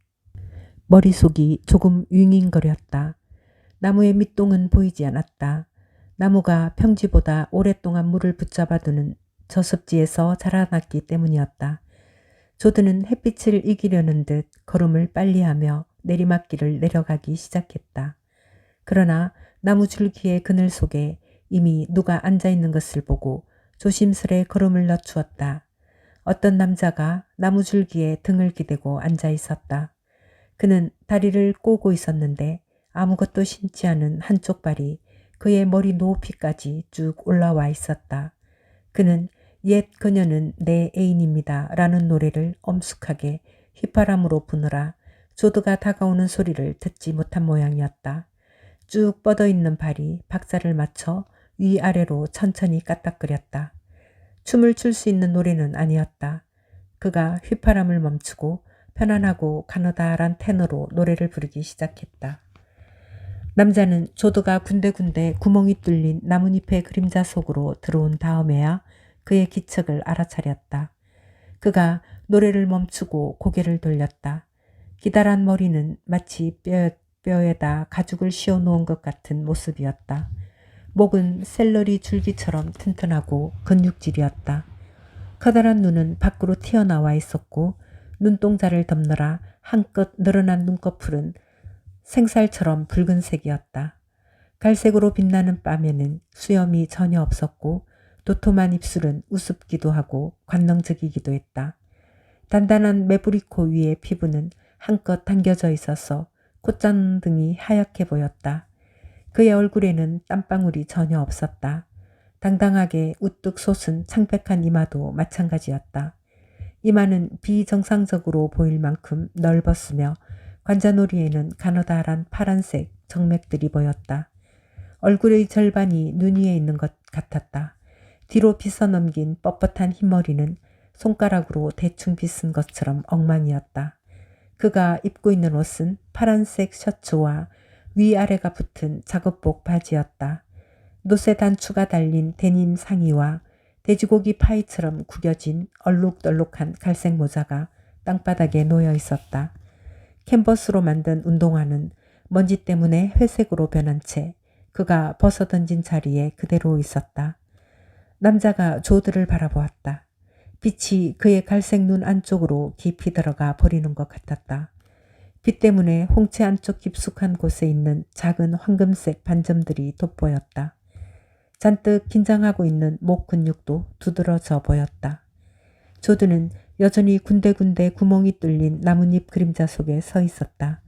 머릿속이 조금 윙윙거렸다. 나무의 밑동은 보이지 않았다. 나무가 평지보다 오랫동안 물을 붙잡아두는 저습지에서 자라났기 때문이었다. 조드는 햇빛을 이기려는 듯 걸음을 빨리하며 내리막길을 내려가기 시작했다. 그러나 나무 줄기의 그늘 속에 이미 누가 앉아있는 것을 보고 조심스레 걸음을 늦추었다. 어떤 남자가 나무 줄기에 등을 기대고 앉아있었다. 그는 다리를 꼬고 있었는데 아무것도 신지 않은 한쪽 발이 그의 머리 높이까지 쭉 올라와 있었다. 그는 옛 그녀는 내 애인입니다 라는 노래를 엄숙하게 휘파람으로 부느라 조드가 다가오는 소리를 듣지 못한 모양이었다. 쭉 뻗어있는 발이 박자를 맞춰 위아래로 천천히 까딱거렸다. 춤을 출 수 있는 노래는 아니었다. 그가 휘파람을 멈추고 편안하고 가느다란 테너로 노래를 부르기 시작했다. 남자는 조드가 군데군데 구멍이 뚫린 나뭇잎의 그림자 속으로 들어온 다음에야 그의 기척을 알아차렸다. 그가 노래를 멈추고 고개를 돌렸다. 기다란 머리는 마치 뼈에다 가죽을 씌워놓은 것 같은 모습이었다. 목은 샐러리 줄기처럼 튼튼하고 근육질이었다. 커다란 눈은 밖으로 튀어나와 있었고 눈동자를 덮느라 한껏 늘어난 눈꺼풀은 생살처럼 붉은색이었다. 갈색으로 빛나는 뺨에는 수염이 전혀 없었고 도톰한 입술은 우습기도 하고 관능적이기도 했다. 단단한 매부리코 위의 피부는 한껏 당겨져 있어서 콧잔등이 하얗게 보였다. 그의 얼굴에는 땀방울이 전혀 없었다. 당당하게 우뚝 솟은 창백한 이마도 마찬가지였다. 이마는 비정상적으로 보일 만큼 넓었으며 관자놀이에는 가느다란 파란색 정맥들이 보였다. 얼굴의 절반이 눈 위에 있는 것 같았다. 뒤로 빗어넘긴 뻣뻣한 흰머리는 손가락으로 대충 빗은 것처럼 엉망이었다. 그가 입고 있는 옷은 파란색 셔츠와 위아래가 붙은 작업복 바지였다. 노쇠 단추가 달린 데님 상의와 돼지고기 파이처럼 구겨진 얼룩덜룩한 갈색 모자가 땅바닥에 놓여 있었다. 캔버스로 만든 운동화는 먼지 때문에 회색으로 변한 채 그가 벗어던진 자리에 그대로 있었다. 남자가 조드를 바라보았다. 빛이 그의 갈색 눈 안쪽으로 깊이 들어가 버리는 것 같았다. 빛 때문에 홍채 안쪽 깊숙한 곳에 있는 작은 황금색 반점들이 돋보였다. 잔뜩 긴장하고 있는 목 근육도 두드러져 보였다. 조드는 여전히 군데군데 구멍이 뚫린 나뭇잎 그림자 속에 서 있었다.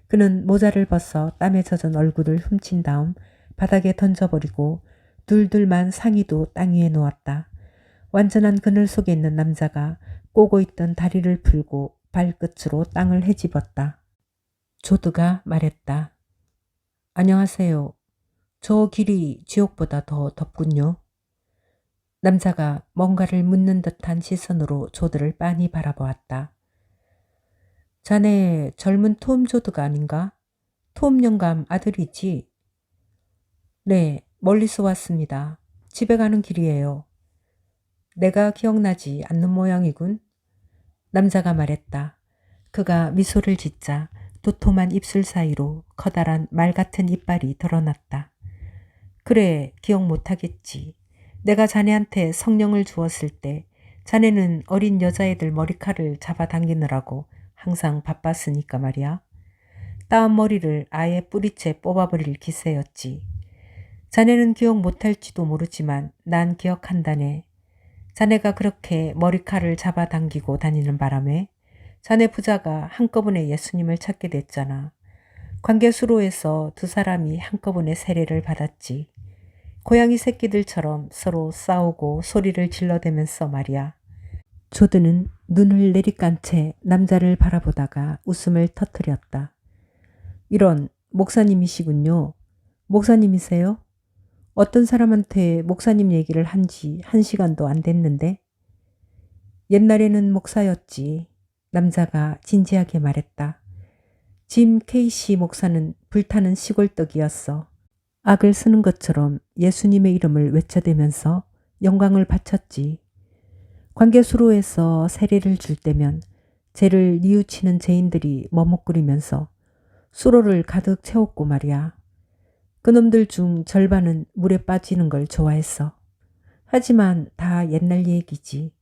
그는 모자를 벗어 땀에 젖은 얼굴을 훔친 다음 바닥에 던져버리고 둘둘만 상의도 땅 위에 놓았다. 완전한 그늘 속에 있는 남자가 꼬고 있던 다리를 풀고 발끝으로 땅을 헤집었다. 조드가 말했다. 안녕하세요. 저 길이 지옥보다 더 덥군요. 남자가 뭔가를 묻는 듯한 시선으로 조드를 빤히 바라보았다. 자네 젊은 톰 조드가 아닌가? 톰 영감 아들이지? 네, 멀리서 왔습니다. 집에 가는 길이에요. 내가 기억나지 않는 모양이군. 남자가 말했다. 그가 미소를 짓자 도톰한 입술 사이로 커다란 말 같은 이빨이 드러났다. 그래, 기억 못하겠지. 내가 자네한테 성령을 주었을 때 자네는 어린 여자애들 머리칼을 잡아당기느라고 항상 바빴으니까 말이야. 따은 머리를 아예 뿌리채 뽑아버릴 기세였지. 자네는 기억 못할지도 모르지만 난 기억한다네. 자네가 그렇게 머리칼을 잡아당기고 다니는 바람에 자네 부자가 한꺼번에 예수님을 찾게 됐잖아. 관계수로에서 두 사람이 한꺼번에 세례를 받았지. 고양이 새끼들처럼 서로 싸우고 소리를 질러대면서 말이야. 조드는 눈을 내리깐 채 남자를 바라보다가 웃음을 터뜨렸다. 이런, 목사님이시군요. 목사님이세요? 어떤 사람한테 목사님 얘기를 한 지 1시간도 안 됐는데? 옛날에는 목사였지. 남자가 진지하게 말했다. 짐 케이시 목사는 불타는 시골떡이었어. 악을 쓰는 것처럼 예수님의 이름을 외쳐대면서 영광을 바쳤지. 관계수로에서 세례를 줄 때면 죄를 뉘우치는 죄인들이 머뭇거리면서 수로를 가득 채웠고 말이야. 그놈들 중 절반은 물에 빠지는 걸 좋아했어. 하지만 다 옛날 얘기지.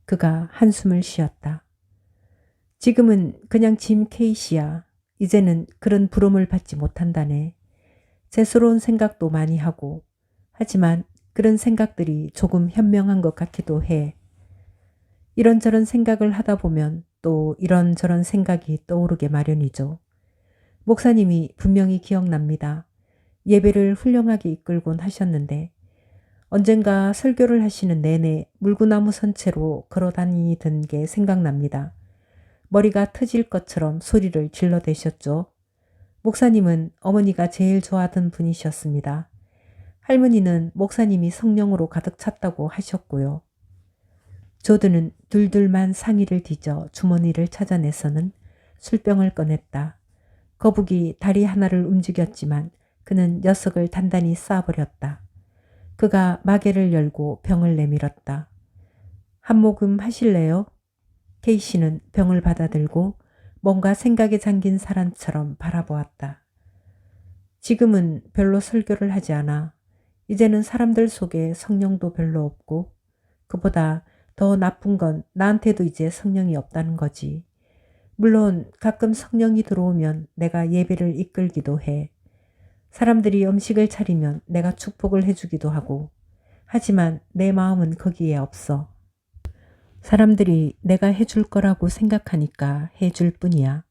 그가 한숨을 쉬었다. 지금은 그냥 짐 케이시야. 이제는 그런 부름을 받지 못한다네. 재수로운 생각도 많이 하고, 하지만 그런 생각들이 조금 현명한 것 같기도 해. 이런저런 생각을 하다 보면 또 이런저런 생각이 떠오르게 마련이죠. 목사님이 분명히 기억납니다. 예배를 훌륭하게 이끌곤 하셨는데 언젠가 설교를 하시는 내내 물구나무 선체로 걸어다니던 게 생각납니다. 머리가 터질 것처럼 소리를 질러대셨죠. 목사님은 어머니가 제일 좋아하던 분이셨습니다. 할머니는 목사님이 성령으로 가득 찼다고 하셨고요. 조드는 둘둘만 상의를 뒤져 주머니를 찾아내서는 술병을 꺼냈다. 거북이 다리 하나를 움직였지만 그는 녀석을 단단히 쏴버렸다. 그가 마개를 열고 병을 내밀었다. 한 모금 하실래요? 케이씨는 병을 받아들고 뭔가 생각에 잠긴 사람처럼 바라보았다. 지금은 별로 설교를 하지 않아. 이제는 사람들 속에 성령도 별로 없고 그보다 더 나쁜 건 나한테도 이제 성령이 없다는 거지. 물론 가끔 성령이 들어오면 내가 예배를 이끌기도 해. 사람들이 음식을 차리면 내가 축복을 해주기도 하고. 하지만 내 마음은 거기에 없어. 사람들이 내가 해줄 거라고 생각하니까 해줄 뿐이야.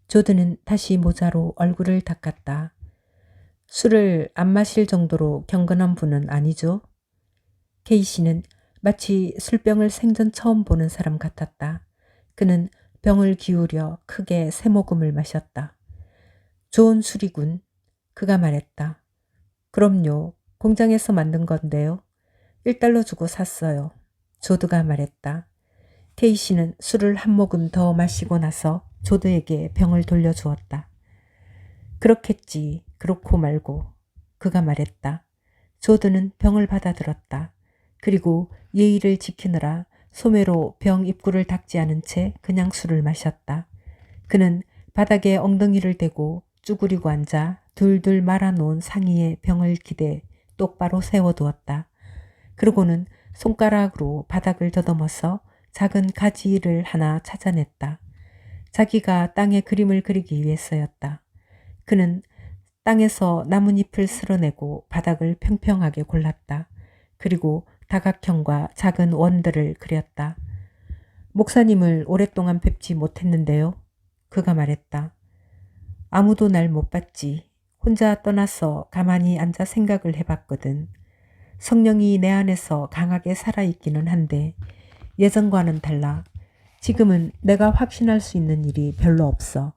조드는 다시 모자로 얼굴을 닦았다. 술을 안 마실 정도로 경건한 분은 아니죠? 케이씨는 마치 술병을 생전 처음 보는 사람 같았다. 그는 병을 기울여 크게 세 모금을 마셨다. 좋은 술이군. 그가 말했다. 그럼요. 공장에서 만든 건데요. $1 주고 샀어요. 조드가 말했다. 케이씨는 술을 한 모금 더 마시고 나서 조드에게 병을 돌려주었다. 그렇겠지. 그렇고 말고. 그가 말했다. 조드는 병을 받아들었다. 그리고 예의를 지키느라 소매로 병 입구를 닦지 않은 채 그냥 술을 마셨다. 그는 바닥에 엉덩이를 대고 쭈그리고 앉아 둘둘 말아놓은 상의에 병을 기대 똑바로 세워두었다. 그러고는 손가락으로 바닥을 더듬어서 작은 가지를 하나 찾아냈다. 자기가 땅에 그림을 그리기 위해서였다. 그는 땅에서 나뭇잎을 쓸어내고 바닥을 평평하게 골랐다. 그리고 다각형과 작은 원들을 그렸다. 목사님을 오랫동안 뵙지 못했는데요. 그가 말했다. 아무도 날 못 봤지. 혼자 떠나서 가만히 앉아 생각을 해봤거든. 성령이 내 안에서 강하게 살아있기는 한데 예전과는 달라. 지금은 내가 확신할 수 있는 일이 별로 없어.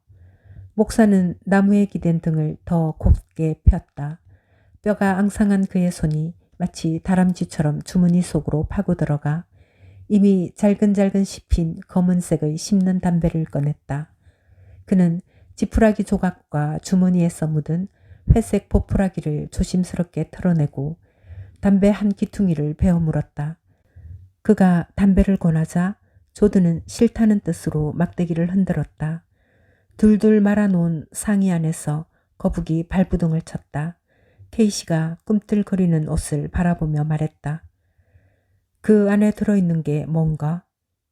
목사는 나무에 기댄 등을 더 곱게 폈다. 뼈가 앙상한 그의 손이 마치 다람쥐처럼 주머니 속으로 파고들어가 이미 잘근잘근 씹힌 검은색의 씹는 담배를 꺼냈다. 그는 지푸라기 조각과 주머니에서 묻은 회색 보풀하기를 조심스럽게 털어내고 담배 한 기퉁이를 베어 물었다. 그가 담배를 권하자 조드는 싫다는 뜻으로 막대기를 흔들었다. 둘둘 말아놓은 상의 안에서 거북이 발부둥을 쳤다. 케이시가 꿈틀거리는 옷을 바라보며 말했다. 그 안에 들어있는 게 뭔가?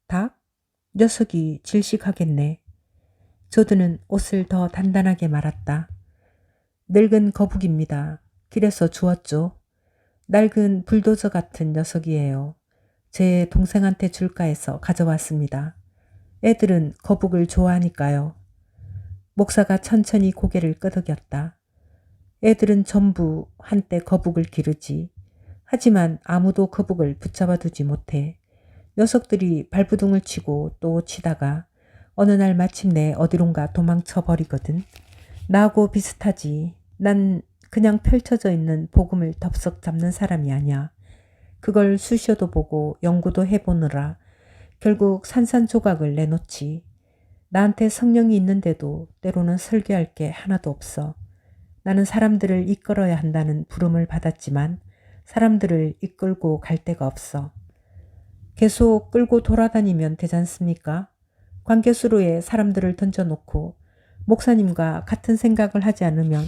닭? 녀석이 질식하겠네. 조드는 옷을 더 단단하게 말았다. 늙은 거북입니다. 길에서 주웠죠. 낡은 불도저 같은 녀석이에요. 제 동생한테 줄까 해서 가져왔습니다. 애들은 거북을 좋아하니까요. 목사가 천천히 고개를 끄덕였다. 애들은 전부 한때 거북을 기르지. 하지만 아무도 거북을 붙잡아 두지 못해. 녀석들이 발부둥을 치고 또 치다가 어느 날 마침내 어디론가 도망쳐 버리거든. 나하고 비슷하지. 난 그냥 펼쳐져 있는 복음을 덥석 잡는 사람이 아니야. 그걸 수시어도 보고 연구도 해보느라 결국 산산조각을 내놓지. 나한테 성령이 있는데도 때로는 설교할 게 하나도 없어. 나는 사람들을 이끌어야 한다는 부름을 받았지만 사람들을 이끌고 갈 데가 없어. 계속 끌고 돌아다니면 되지 않습니까? 관계수로에 사람들을 던져놓고 목사님과 같은 생각을 하지 않으면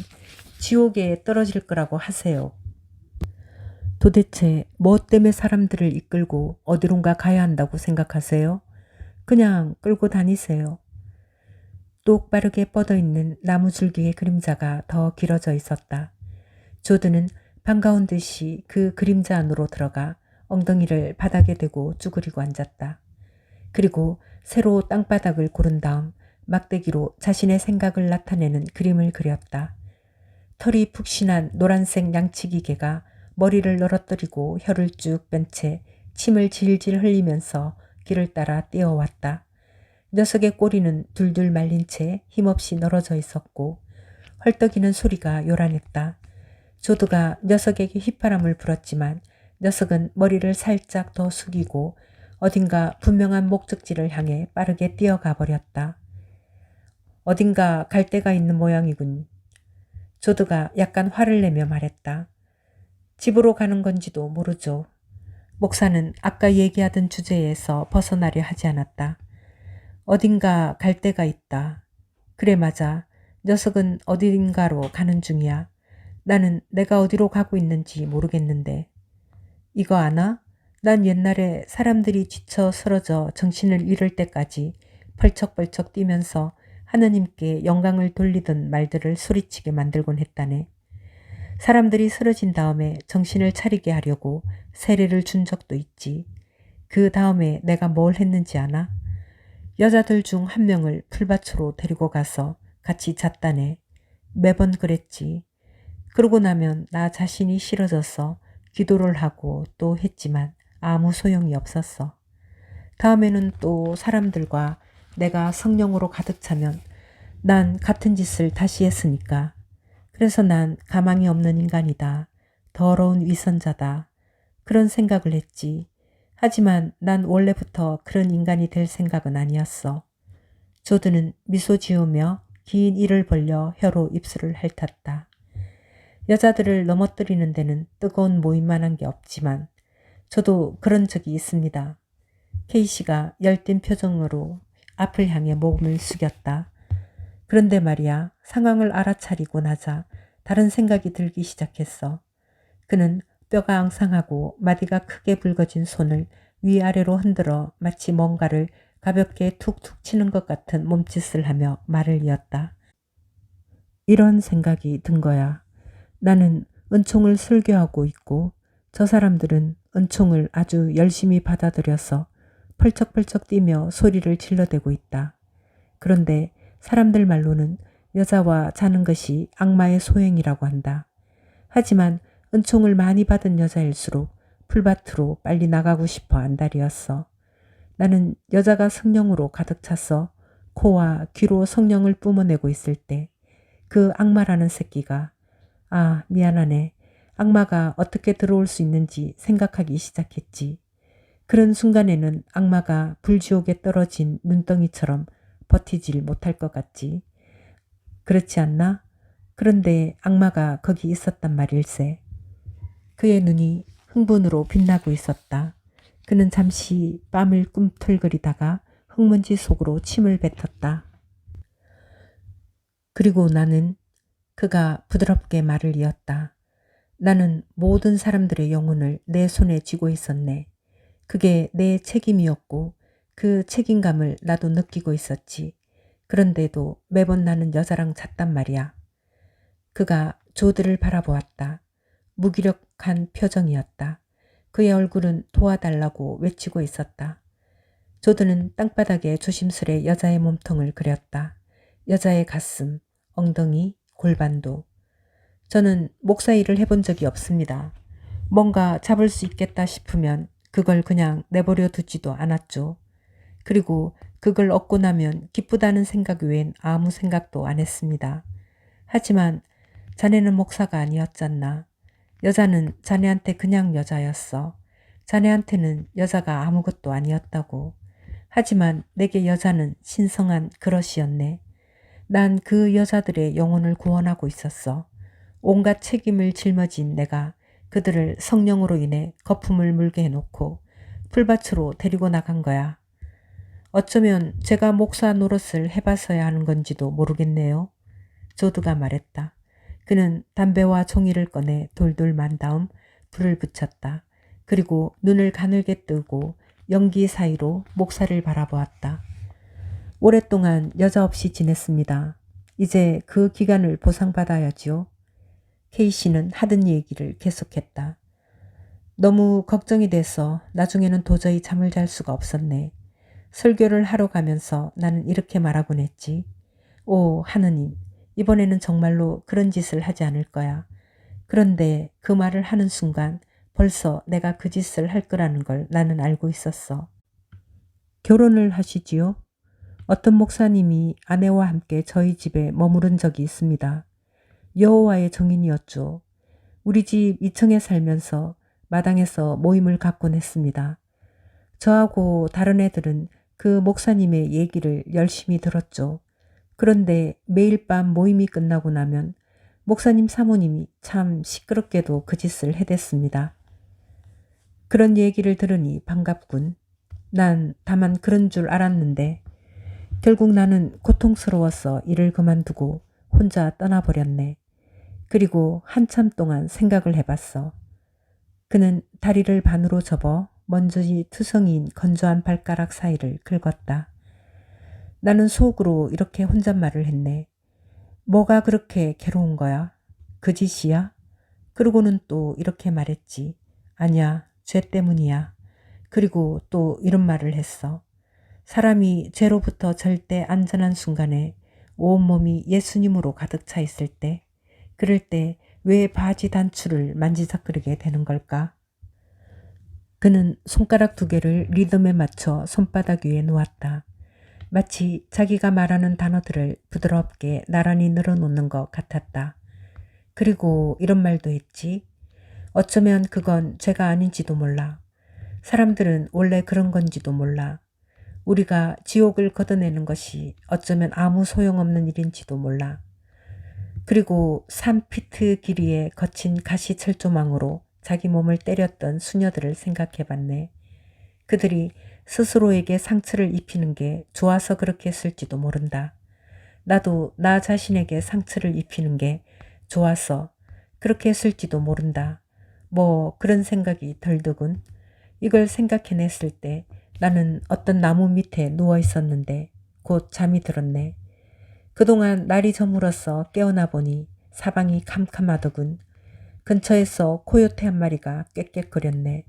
지옥에 떨어질 거라고 하세요. 도대체 뭐 때문에 사람들을 이끌고 어디론가 가야 한다고 생각하세요? 그냥 끌고 다니세요. 똑바르게 뻗어있는 나무줄기의 그림자가 더 길어져 있었다. 조드는 반가운 듯이 그 그림자 안으로 들어가 엉덩이를 바닥에 대고 쭈그리고 앉았다. 그리고 새로 땅바닥을 고른 다음 막대기로 자신의 생각을 나타내는 그림을 그렸다. 털이 푹신한 노란색 양치기 개가 머리를 늘어뜨리고 혀를 쭉 뺀 채 침을 질질 흘리면서 길을 따라 뛰어왔다. 녀석의 꼬리는 둘둘 말린 채 힘없이 늘어져 있었고 헐떡이는 소리가 요란했다. 조드가 녀석에게 휘파람을 불었지만 녀석은 머리를 살짝 더 숙이고 어딘가 분명한 목적지를 향해 빠르게 뛰어가 버렸다. 어딘가 갈 데가 있는 모양이군. 조드가 약간 화를 내며 말했다. 집으로 가는 건지도 모르죠. 목사는 아까 얘기하던 주제에서 벗어나려 하지 않았다. 어딘가 갈 데가 있다. 그래 맞아. 녀석은 어딘가로 가는 중이야. 나는 내가 어디로 가고 있는지 모르겠는데. 이거 아나? 난 옛날에 사람들이 지쳐 쓰러져 정신을 잃을 때까지 펄쩍펄쩍 뛰면서 하느님께 영광을 돌리던 말들을 소리치게 만들곤 했다네. 사람들이 쓰러진 다음에 정신을 차리게 하려고 세례를 준 적도 있지. 그 다음에 내가 뭘 했는지 아나? 여자들 중 한 명을 풀밭으로 데리고 가서 같이 잤다네. 매번 그랬지. 그러고 나면 나 자신이 싫어져서 기도를 하고 또 했지만 아무 소용이 없었어. 다음에는 또 사람들과 내가 성령으로 가득 차면 난 같은 짓을 다시 했으니까. 그래서 난 가망이 없는 인간이다. 더러운 위선자다. 그런 생각을 했지. 하지만 난 원래부터 그런 인간이 될 생각은 아니었어. 조드는 미소 지으며 긴 이를 벌려 혀로 입술을 핥았다. 여자들을 넘어뜨리는 데는 뜨거운 모임만한 게 없지만 저도 그런 적이 있습니다. K씨가 열띤 표정으로 앞을 향해 몸을 숙였다. 그런데 말이야, 상황을 알아차리고 나자 다른 생각이 들기 시작했어. 그는 뼈가 앙상하고 마디가 크게 붉어진 손을 위아래로 흔들어 마치 뭔가를 가볍게 툭툭 치는 것 같은 몸짓을 하며 말을 이었다. 이런 생각이 든 거야. 나는 은총을 설교하고 있고 저 사람들은 은총을 아주 열심히 받아들여서 펄쩍펄쩍 뛰며 소리를 질러대고 있다. 그런데 사람들 말로는 여자와 자는 것이 악마의 소행이라고 한다. 하지만 은총을 많이 받은 여자일수록 풀밭으로 빨리 나가고 싶어 안달이었어. 나는 여자가 성령으로 가득 차서 코와 귀로 성령을 뿜어내고 있을 때 그 악마라는 새끼가 미안하네. 악마가 어떻게 들어올 수 있는지 생각하기 시작했지. 그런 순간에는 악마가 불지옥에 떨어진 눈덩이처럼 버티질 못할 것 같지. 그렇지 않나? 그런데 악마가 거기 있었단 말일세. 그의 눈이 흥분으로 빛나고 있었다. 그는 잠시 뺨을 꿈틀거리다가 흙먼지 속으로 침을 뱉었다. 그리고 나는 그가 부드럽게 말을 이었다. 나는 모든 사람들의 영혼을 내 손에 쥐고 있었네. 그게 내 책임이었고 그 책임감을 나도 느끼고 있었지. 그런데도 매번 나는 여자랑 잤단 말이야. 그가 조드를 바라보았다. 무기력한 표정이었다. 그의 얼굴은 도와달라고 외치고 있었다. 조드는 땅바닥에 조심스레 여자의 몸통을 그렸다. 여자의 가슴, 엉덩이, 골반도. 저는 목사 일을 해본 적이 없습니다. 뭔가 잡을 수 있겠다 싶으면 그걸 그냥 내버려 두지도 않았죠. 그리고 그걸 얻고 나면 기쁘다는 생각 외엔 아무 생각도 안 했습니다. 하지만 자네는 목사가 아니었잖나. 여자는 자네한테 그냥 여자였어. 자네한테는 여자가 아무것도 아니었다고. 하지만 내게 여자는 신성한 그릇이었네. 난 그 여자들의 영혼을 구원하고 있었어. 온갖 책임을 짊어진 내가 그들을 성령으로 인해 거품을 물게 해놓고 풀밭으로 데리고 나간 거야. 어쩌면 제가 목사 노릇을 해봐서야 하는 건지도 모르겠네요. 조드가 말했다. 그는 담배와 종이를 꺼내 돌돌 만 다음 불을 붙였다. 그리고 눈을 가늘게 뜨고 연기 사이로 목사를 바라보았다. 오랫동안 여자 없이 지냈습니다. 이제 그 기간을 보상받아야지요. K씨는 하던 얘기를 계속했다. 너무 걱정이 돼서 나중에는 도저히 잠을 잘 수가 없었네. 설교를 하러 가면서 나는 이렇게 말하곤 했지. 오, 하느님, 이번에는 정말로 그런 짓을 하지 않을 거야. 그런데 그 말을 하는 순간 벌써 내가 그 짓을 할 거라는 걸 나는 알고 있었어. 결혼을 하시지요? 어떤 목사님이 아내와 함께 저희 집에 머무른 적이 있습니다. 여호와의 정인이었죠. 우리 집 2층에 살면서 마당에서 모임을 갖곤 했습니다. 저하고 다른 애들은 그 목사님의 얘기를 열심히 들었죠. 그런데 매일 밤 모임이 끝나고 나면 목사님 사모님이 참 시끄럽게도 그 짓을 해댔습니다. 그런 얘기를 들으니 반갑군. 난 다만 그런 줄 알았는데 결국 나는 고통스러워서 일을 그만두고 혼자 떠나버렸네. 그리고 한참 동안 생각을 해봤어. 그는 다리를 반으로 접어 먼지 투성이인 건조한 발가락 사이를 긁었다. 나는 속으로 이렇게 혼잣말을 했네. 뭐가 그렇게 괴로운 거야? 그 짓이야? 그러고는 또 이렇게 말했지. 아니야, 죄 때문이야. 그리고 또 이런 말을 했어. 사람이 죄로부터 절대 안전한 순간에 온몸이 예수님으로 가득 차 있을 때, 그럴 때 왜 바지 단추를 만지작거리게 되는 걸까? 그는 손가락 2개를 리듬에 맞춰 손바닥 위에 놓았다. 마치 자기가 말하는 단어들을 부드럽게 나란히 늘어놓는 것 같았다. 그리고 이런 말도 했지. 어쩌면 그건 죄가 아닌지도 몰라. 사람들은 원래 그런 건지도 몰라. 우리가 지옥을 걷어내는 것이 어쩌면 아무 소용없는 일인지도 몰라. 그리고 3피트 길이의 거친 가시 철조망으로 자기 몸을 때렸던 수녀들을 생각해봤네. 그들이 스스로에게 상처를 입히는 게 좋아서 그렇게 했을지도 모른다. 나도 나 자신에게 상처를 입히는 게 좋아서 그렇게 했을지도 모른다. 뭐 그런 생각이 덜더군. 이걸 생각해냈을 때 나는 어떤 나무 밑에 누워 있었는데 곧 잠이 들었네. 그동안 날이 저물어서 깨어나 보니 사방이 캄캄하더군. 근처에서 코요테 한 마리가 꽥꽥거렸네.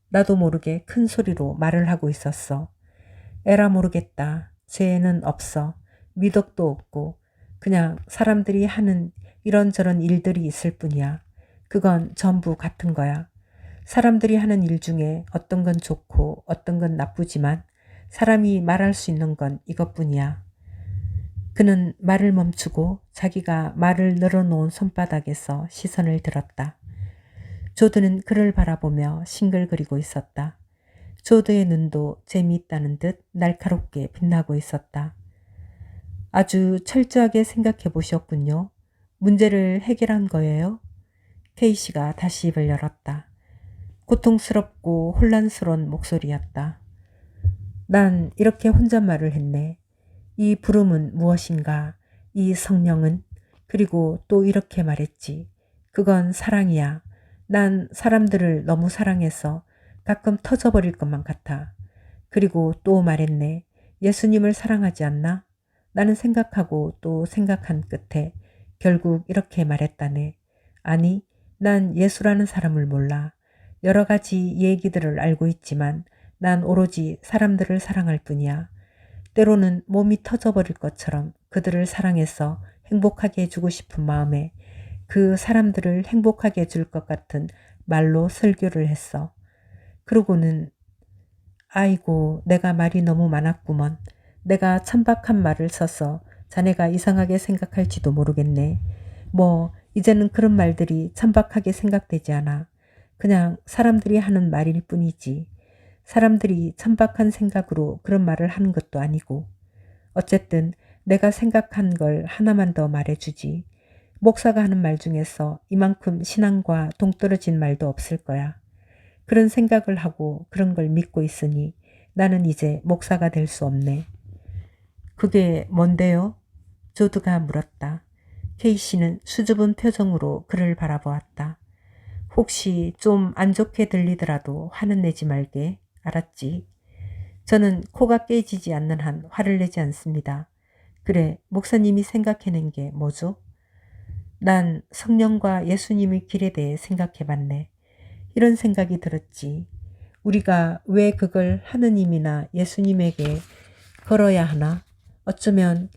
나도 모르게 큰 소리로 말을 하고 있었어. 에라 모르겠다. 죄는 없어. 미덕도 없고 그냥 사람들이 하는 이런저런 일들이 있을 뿐이야. 그건 전부 같은 거야. 사람들이 하는 일 중에 어떤 건 좋고 어떤 건 나쁘지만 사람이 말할 수 있는 건 이것뿐이야. 그는 말을 멈추고 자기가 말을 늘어놓은 손바닥에서 시선을 들었다. 조드는 그를 바라보며 싱글거리고 있었다. 조드의 눈도 재미있다는 듯 날카롭게 빛나고 있었다. 아주 철저하게 생각해 보셨군요. 문제를 해결한 거예요? 케이씨가 다시 입을 열었다. 고통스럽고 혼란스러운 목소리였다. 난 이렇게 혼잣말을 했네. 이 부름은 무엇인가? 이 성령은? 그리고 또 이렇게 말했지. 그건 사랑이야. 난 사람들을 너무 사랑해서 가끔 터져버릴 것만 같아. 그리고 또 말했네. 예수님을 사랑하지 않나? 나는 생각하고 또 생각한 끝에 결국 이렇게 말했다네. 아니, 난 예수라는 사람을 몰라. 여러 가지 얘기들을 알고 있지만 난 오로지 사람들을 사랑할 뿐이야. 때로는 몸이 터져버릴 것처럼 그들을 사랑해서 행복하게 해주고 싶은 마음에 그 사람들을 행복하게 해줄 것 같은 말로 설교를 했어. 그러고는 아이고 내가 말이 너무 많았구먼. 내가 천박한 말을 써서 자네가 이상하게 생각할지도 모르겠네. 뭐 이제는 그런 말들이 천박하게 생각되지 않아. 그냥 사람들이 하는 말일 뿐이지. 사람들이 천박한 생각으로 그런 말을 하는 것도 아니고. 어쨌든 내가 생각한 걸 하나만 더 말해주지. 목사가 하는 말 중에서 이만큼 신앙과 동떨어진 말도 없을 거야. 그런 생각을 하고 그런 걸 믿고 있으니 나는 이제 목사가 될 수 없네. 그게 뭔데요? 조드가 물었다. 케이씨는 수줍은 표정으로 그를 바라보았다. 혹시 좀 안 좋게 들리더라도 화는 내지 말게. 알았지? 저는 코가 깨지지 않는 한 화를 내지 않습니다. 그래, 목사님이 생각해낸 게 뭐죠? 난 성령과 예수님의 길에 대해 생각해봤네. 이런 생각이 들었지. 우리가 왜 그걸 하느님이나 예수님에게 걸어야 하나? 어쩌면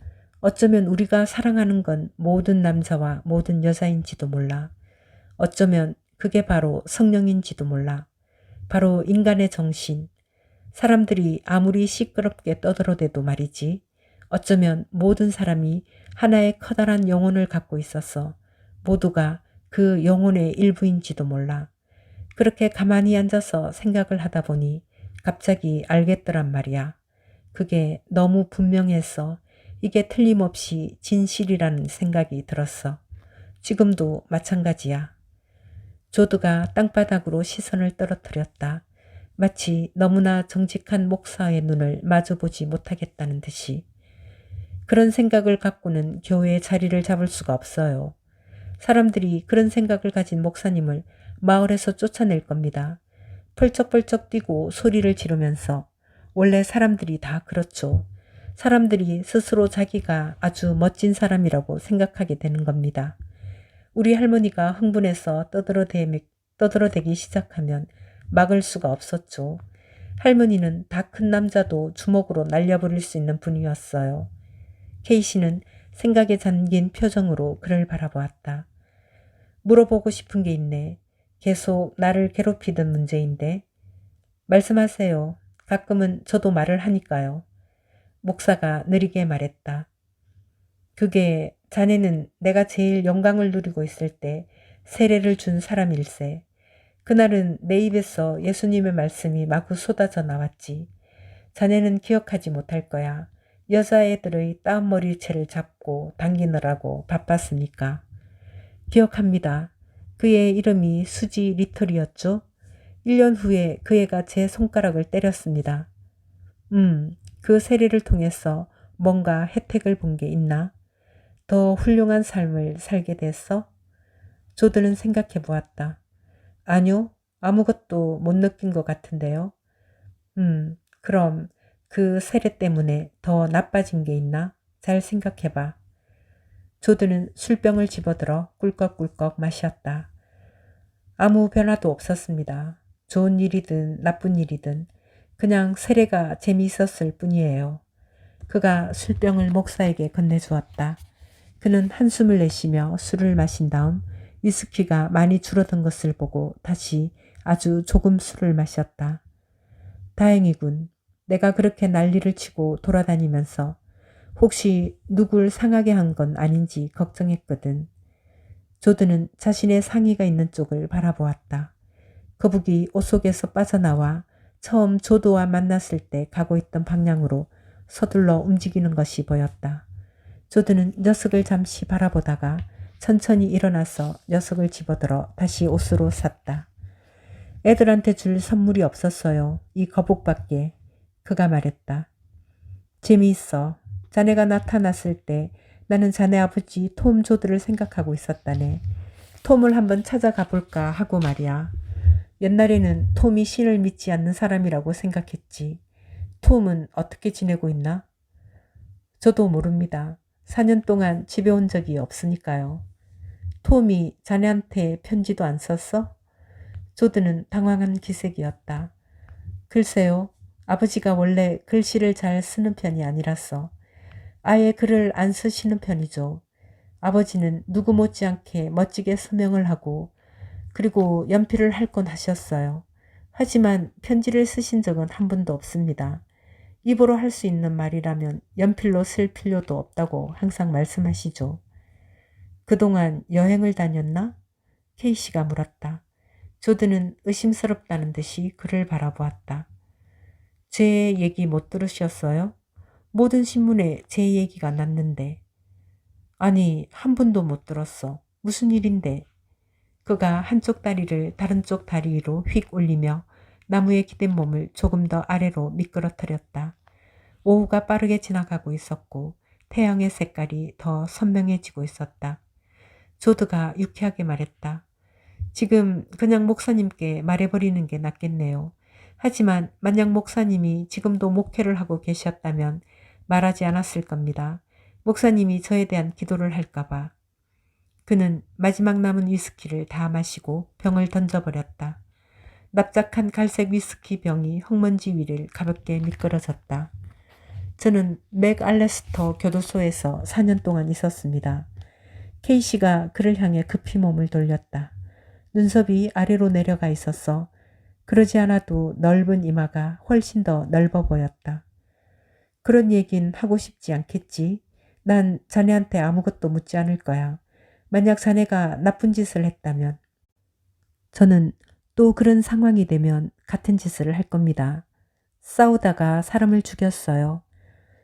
우리가 사랑하는 건 모든 남자와 모든 여자인지도 몰라. 어쩌면 그게 바로 성령인지도 몰라. 바로 인간의 정신. 사람들이 아무리 시끄럽게 떠들어대도 말이지. 어쩌면 모든 사람이 하나의 커다란 영혼을 갖고 있어서 모두가 그 영혼의 일부인지도 몰라. 그렇게 가만히 앉아서 생각을 하다 보니 갑자기 알겠더란 말이야. 그게 너무 분명해서 이게 틀림없이 진실이라는 생각이 들었어. 지금도 마찬가지야. 조드가 땅바닥으로 시선을 떨어뜨렸다. 마치 너무나 정직한 목사의 눈을 마주보지 못하겠다는 듯이. 그런 생각을 갖고는 교회의 자리를 잡을 수가 없어요. 사람들이 그런 생각을 가진 목사님을 마을에서 쫓아낼 겁니다. 펄쩍펄쩍 뛰고 소리를 지르면서. 원래 사람들이 다 그렇죠. 사람들이 스스로 자기가 아주 멋진 사람이라고 생각하게 되는 겁니다. 우리 할머니가 흥분해서 떠들어대기 시작하면 막을 수가 없었죠. 할머니는 다 큰 남자도 주먹으로 날려버릴 수 있는 분이었어요. 케이씨는 생각에 잠긴 표정으로 그를 바라보았다. 물어보고 싶은 게 있네. 계속 나를 괴롭히던 문제인데. 말씀하세요. 가끔은 저도 말을 하니까요. 목사가 느리게 말했다. 그게 자네는 내가 제일 영광을 누리고 있을 때 세례를 준 사람일세. 그날은 내 입에서 예수님의 말씀이 마구 쏟아져 나왔지. 자네는 기억하지 못할 거야. 여자애들의 따은 머리채를 잡고 당기느라고 바빴으니까. 기억합니다. 그의 이름이 수지 리틀이었죠. 1년 후에 그 애가 제 손가락을 때렸습니다. 그 세례를 통해서 뭔가 혜택을 본 게 있나? 더 훌륭한 삶을 살게 됐어? 조드는 생각해 보았다. 아니요, 아무것도 못 느낀 것 같은데요. 그럼 그 세례 때문에 더 나빠진 게 있나? 잘 생각해 봐. 조드는 술병을 집어들어 꿀꺽꿀꺽 마셨다. 아무 변화도 없었습니다. 좋은 일이든 나쁜 일이든 그냥 세례가 재미있었을 뿐이에요. 그가 술병을 목사에게 건네주었다. 그는 한숨을 내쉬며 술을 마신 다음 위스키가 많이 줄어든 것을 보고 다시 아주 조금 술을 마셨다. 다행이군. 내가 그렇게 난리를 치고 돌아다니면서 혹시 누굴 상하게 한 건 아닌지 걱정했거든. 조드는 자신의 상의가 있는 쪽을 바라보았다. 거북이 옷 속에서 빠져나와 처음 조드와 만났을 때 가고 있던 방향으로 서둘러 움직이는 것이 보였다. 조드는 녀석을 잠시 바라보다가 천천히 일어나서 녀석을 집어들어 다시 옷으로 샀다. 애들한테 줄 선물이 없었어요. 이 거북밖에. 그가 말했다. 재미있어. 자네가 나타났을 때 나는 자네 아버지 톰 조드를 생각하고 있었다네. 톰을 한번 찾아가 볼까 하고 말이야. 옛날에는 톰이 신을 믿지 않는 사람이라고 생각했지. 톰은 어떻게 지내고 있나? 저도 모릅니다. 4년 동안 집에 온 적이 없으니까요. 톰이 자네한테 편지도 안 썼어? 조드는 당황한 기색이었다. 글쎄요. 아버지가 원래 글씨를 잘 쓰는 편이 아니라서 아예 글을 안 쓰시는 편이죠. 아버지는 누구 못지않게 멋지게 서명을 하고 그리고 연필을 할 건 하셨어요. 하지만 편지를 쓰신 적은 한 번도 없습니다. 입으로 할 수 있는 말이라면 연필로 쓸 필요도 없다고 항상 말씀하시죠. 그동안 여행을 다녔나? 케이씨가 물었다. 조드는 의심스럽다는 듯이 그를 바라보았다. 제 얘기 못 들으셨어요? 모든 신문에 제 얘기가 났는데. 아니, 한 번도 못 들었어. 무슨 일인데? 그가 한쪽 다리를 다른 쪽 다리 위로 휙 올리며 나무에 기댄 몸을 조금 더 아래로 미끄러뜨렸다. 오후가 빠르게 지나가고 있었고 태양의 색깔이 더 선명해지고 있었다. 조드가 유쾌하게 말했다. 지금 그냥 목사님께 말해버리는 게 낫겠네요. 하지만 만약 목사님이 지금도 목회를 하고 계셨다면 말하지 않았을 겁니다. 목사님이 저에 대한 기도를 할까봐. 그는 마지막 남은 위스키를 다 마시고 병을 던져버렸다. 납작한 갈색 위스키 병이 흙먼지 위를 가볍게 미끄러졌다. 저는 맥알레스터 교도소에서 4년 동안 있었습니다. 케이씨가 그를 향해 급히 몸을 돌렸다. 눈썹이 아래로 내려가 있었어. 그러지 않아도 넓은 이마가 훨씬 더 넓어 보였다. 그런 얘긴 하고 싶지 않겠지. 난 자네한테 아무것도 묻지 않을 거야. 만약 자네가 나쁜 짓을 했다면. 저는 또 그런 상황이 되면 같은 짓을 할 겁니다. 싸우다가 사람을 죽였어요.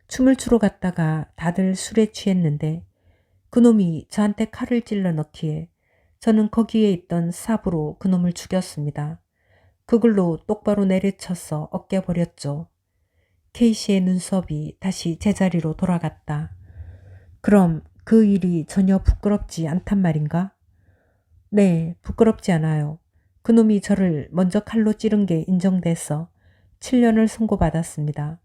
춤을 추러 갔다가 다들 술에 취했는데 그놈이 저한테 칼을 찔러 넣기에 저는 거기에 있던 삽으로 그놈을 죽였습니다. 그걸로 똑바로 내리쳐서 어깨버렸죠. 케이씨의 눈썹이 다시 제자리로 돌아갔다. 그럼 그 일이 전혀 부끄럽지 않단 말인가? 네, 부끄럽지 않아요. 그놈이 저를 먼저 칼로 찌른 게 인정돼서 7년을 선고받았습니다.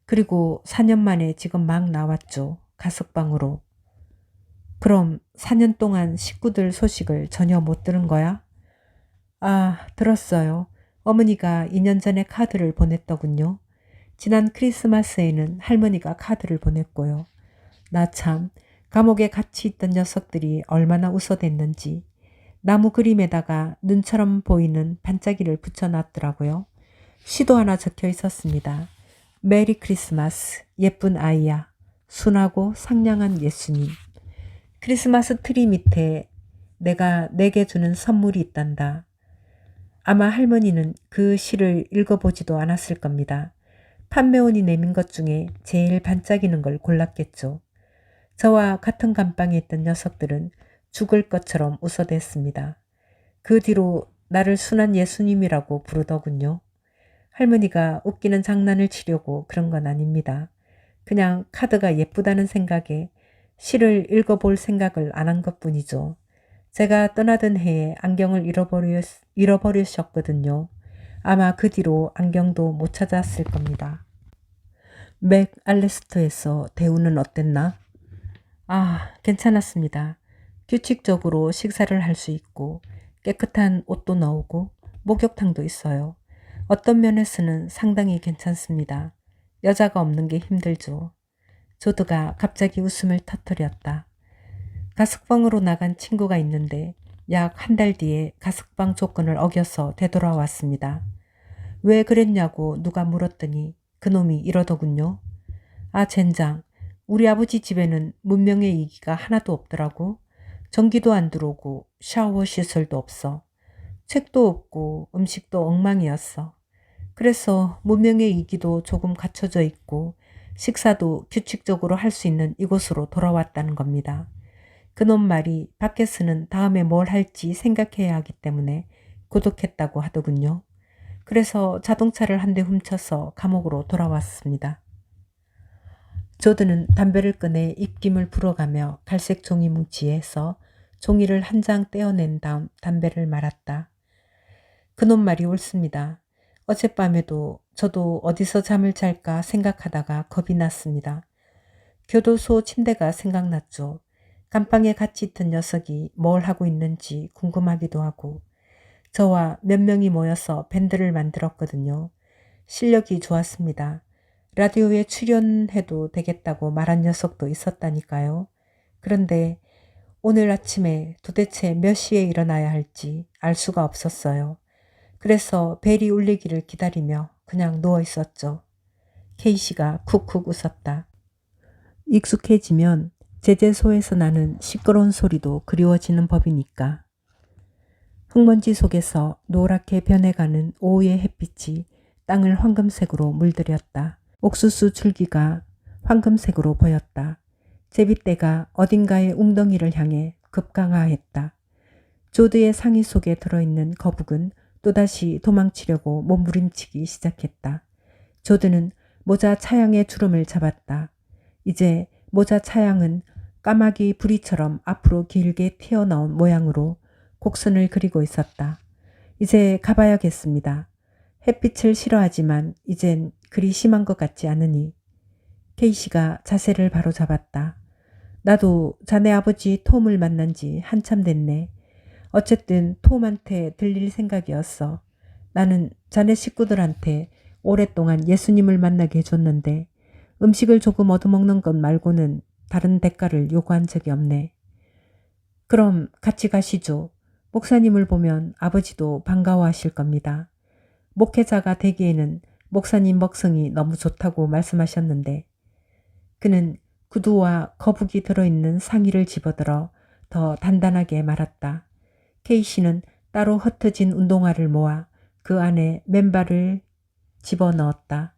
그리고 4년 만에 지금 막 나왔죠. 가석방으로. 그럼 4년 동안 식구들 소식을 전혀 못 들은 거야? 아, 들었어요. 어머니가 2년 전에 카드를 보냈더군요. 지난 크리스마스에는 할머니가 카드를 보냈고요. 나 참, 감옥에 같이 있던 녀석들이 얼마나 웃어댔는지 나무 그림에다가 눈처럼 보이는 반짝이를 붙여놨더라고요. 시도 하나 적혀 있었습니다. 메리 크리스마스, 예쁜 아이야. 순하고 상냥한 예수님. 크리스마스 트리 밑에 내가 내게 주는 선물이 있단다. 아마 할머니는 그 시를 읽어보지도 않았을 겁니다. 판매원이 내민 것 중에 제일 반짝이는 걸 골랐겠죠. 저와 같은 감방에 있던 녀석들은 죽을 것처럼 웃어댔습니다. 그 뒤로 나를 순한 예수님이라고 부르더군요. 할머니가 웃기는 장난을 치려고 그런 건 아닙니다. 그냥 카드가 예쁘다는 생각에 시를 읽어볼 생각을 안 한 것뿐이죠. 제가 떠나던 해에 안경을 잃어버리셨거든요. 아마 그 뒤로 안경도 못 찾았을 겁니다. 맥 알레스터에서 대우는 어땠나? 괜찮았습니다. 규칙적으로 식사를 할 수 있고 깨끗한 옷도 나오고 목욕탕도 있어요. 어떤 면에서는 상당히 괜찮습니다. 여자가 없는 게 힘들죠. 조드가 갑자기 웃음을 터뜨렸다. 가석방으로 나간 친구가 있는데 약 한 달 뒤에 가석방 조건을 어겨서 되돌아왔습니다. 왜 그랬냐고 누가 물었더니 그놈이 이러더군요. 젠장. 우리 아버지 집에는 문명의 이기가 하나도 없더라고. 전기도 안 들어오고 샤워 시설도 없어. 책도 없고 음식도 엉망이었어. 그래서 문명의 이기도 조금 갖춰져 있고 식사도 규칙적으로 할 수 있는 이곳으로 돌아왔다는 겁니다. 그놈 말이 밖에서는 다음에 뭘 할지 생각해야 하기 때문에 고독했다고 하더군요. 그래서 자동차를 한 대 훔쳐서 감옥으로 돌아왔습니다. 조드는 담배를 꺼내 입김을 불어가며 갈색 종이 뭉치에서 종이를 한 장 떼어낸 다음 담배를 말았다. 그놈 말이 옳습니다. 어젯밤에도 저도 어디서 잠을 잘까 생각하다가 겁이 났습니다. 교도소 침대가 생각났죠. 감방에 같이 있던 녀석이 뭘 하고 있는지 궁금하기도 하고 저와 몇 명이 모여서 밴드를 만들었거든요. 실력이 좋았습니다. 라디오에 출연해도 되겠다고 말한 녀석도 있었다니까요. 그런데 오늘 아침에 도대체 몇 시에 일어나야 할지 알 수가 없었어요. 그래서 벨이 울리기를 기다리며 그냥 누워 있었죠. 케이씨가 쿡쿡 웃었다. 익숙해지면 제재소에서 나는 시끄러운 소리도 그리워지는 법이니까. 흙먼지 속에서 노랗게 변해가는 오후의 햇빛이 땅을 황금색으로 물들였다. 옥수수 줄기가 황금색으로 보였다. 제빗대가 어딘가의 웅덩이를 향해 급강하했다. 조드의 상의 속에 들어있는 거북은 또다시 도망치려고 몸부림치기 시작했다. 조드는 모자 차양의 주름을 잡았다. 이제 모자 차양은 까마귀 부리처럼 앞으로 길게 튀어나온 모양으로 곡선을 그리고 있었다. 이제 가봐야겠습니다. 햇빛을 싫어하지만 이젠 그리 심한 것 같지 않으니. 케이씨가 자세를 바로 잡았다. 나도 자네 아버지 톰을 만난 지 한참 됐네. 어쨌든 톰한테 들릴 생각이었어. 나는 자네 식구들한테 오랫동안 예수님을 만나게 해줬는데 음식을 조금 얻어먹는 것 말고는 다른 대가를 요구한 적이 없네. 그럼 같이 가시죠. 목사님을 보면 아버지도 반가워하실 겁니다. 목회자가 되기에는 목사님 먹성이 너무 좋다고 말씀하셨는데 그는 구두와 거북이 들어있는 상의를 집어들어 더 단단하게 말았다. 케이씨는 따로 흩어진 운동화를 모아 그 안에 맨발을 집어넣었다.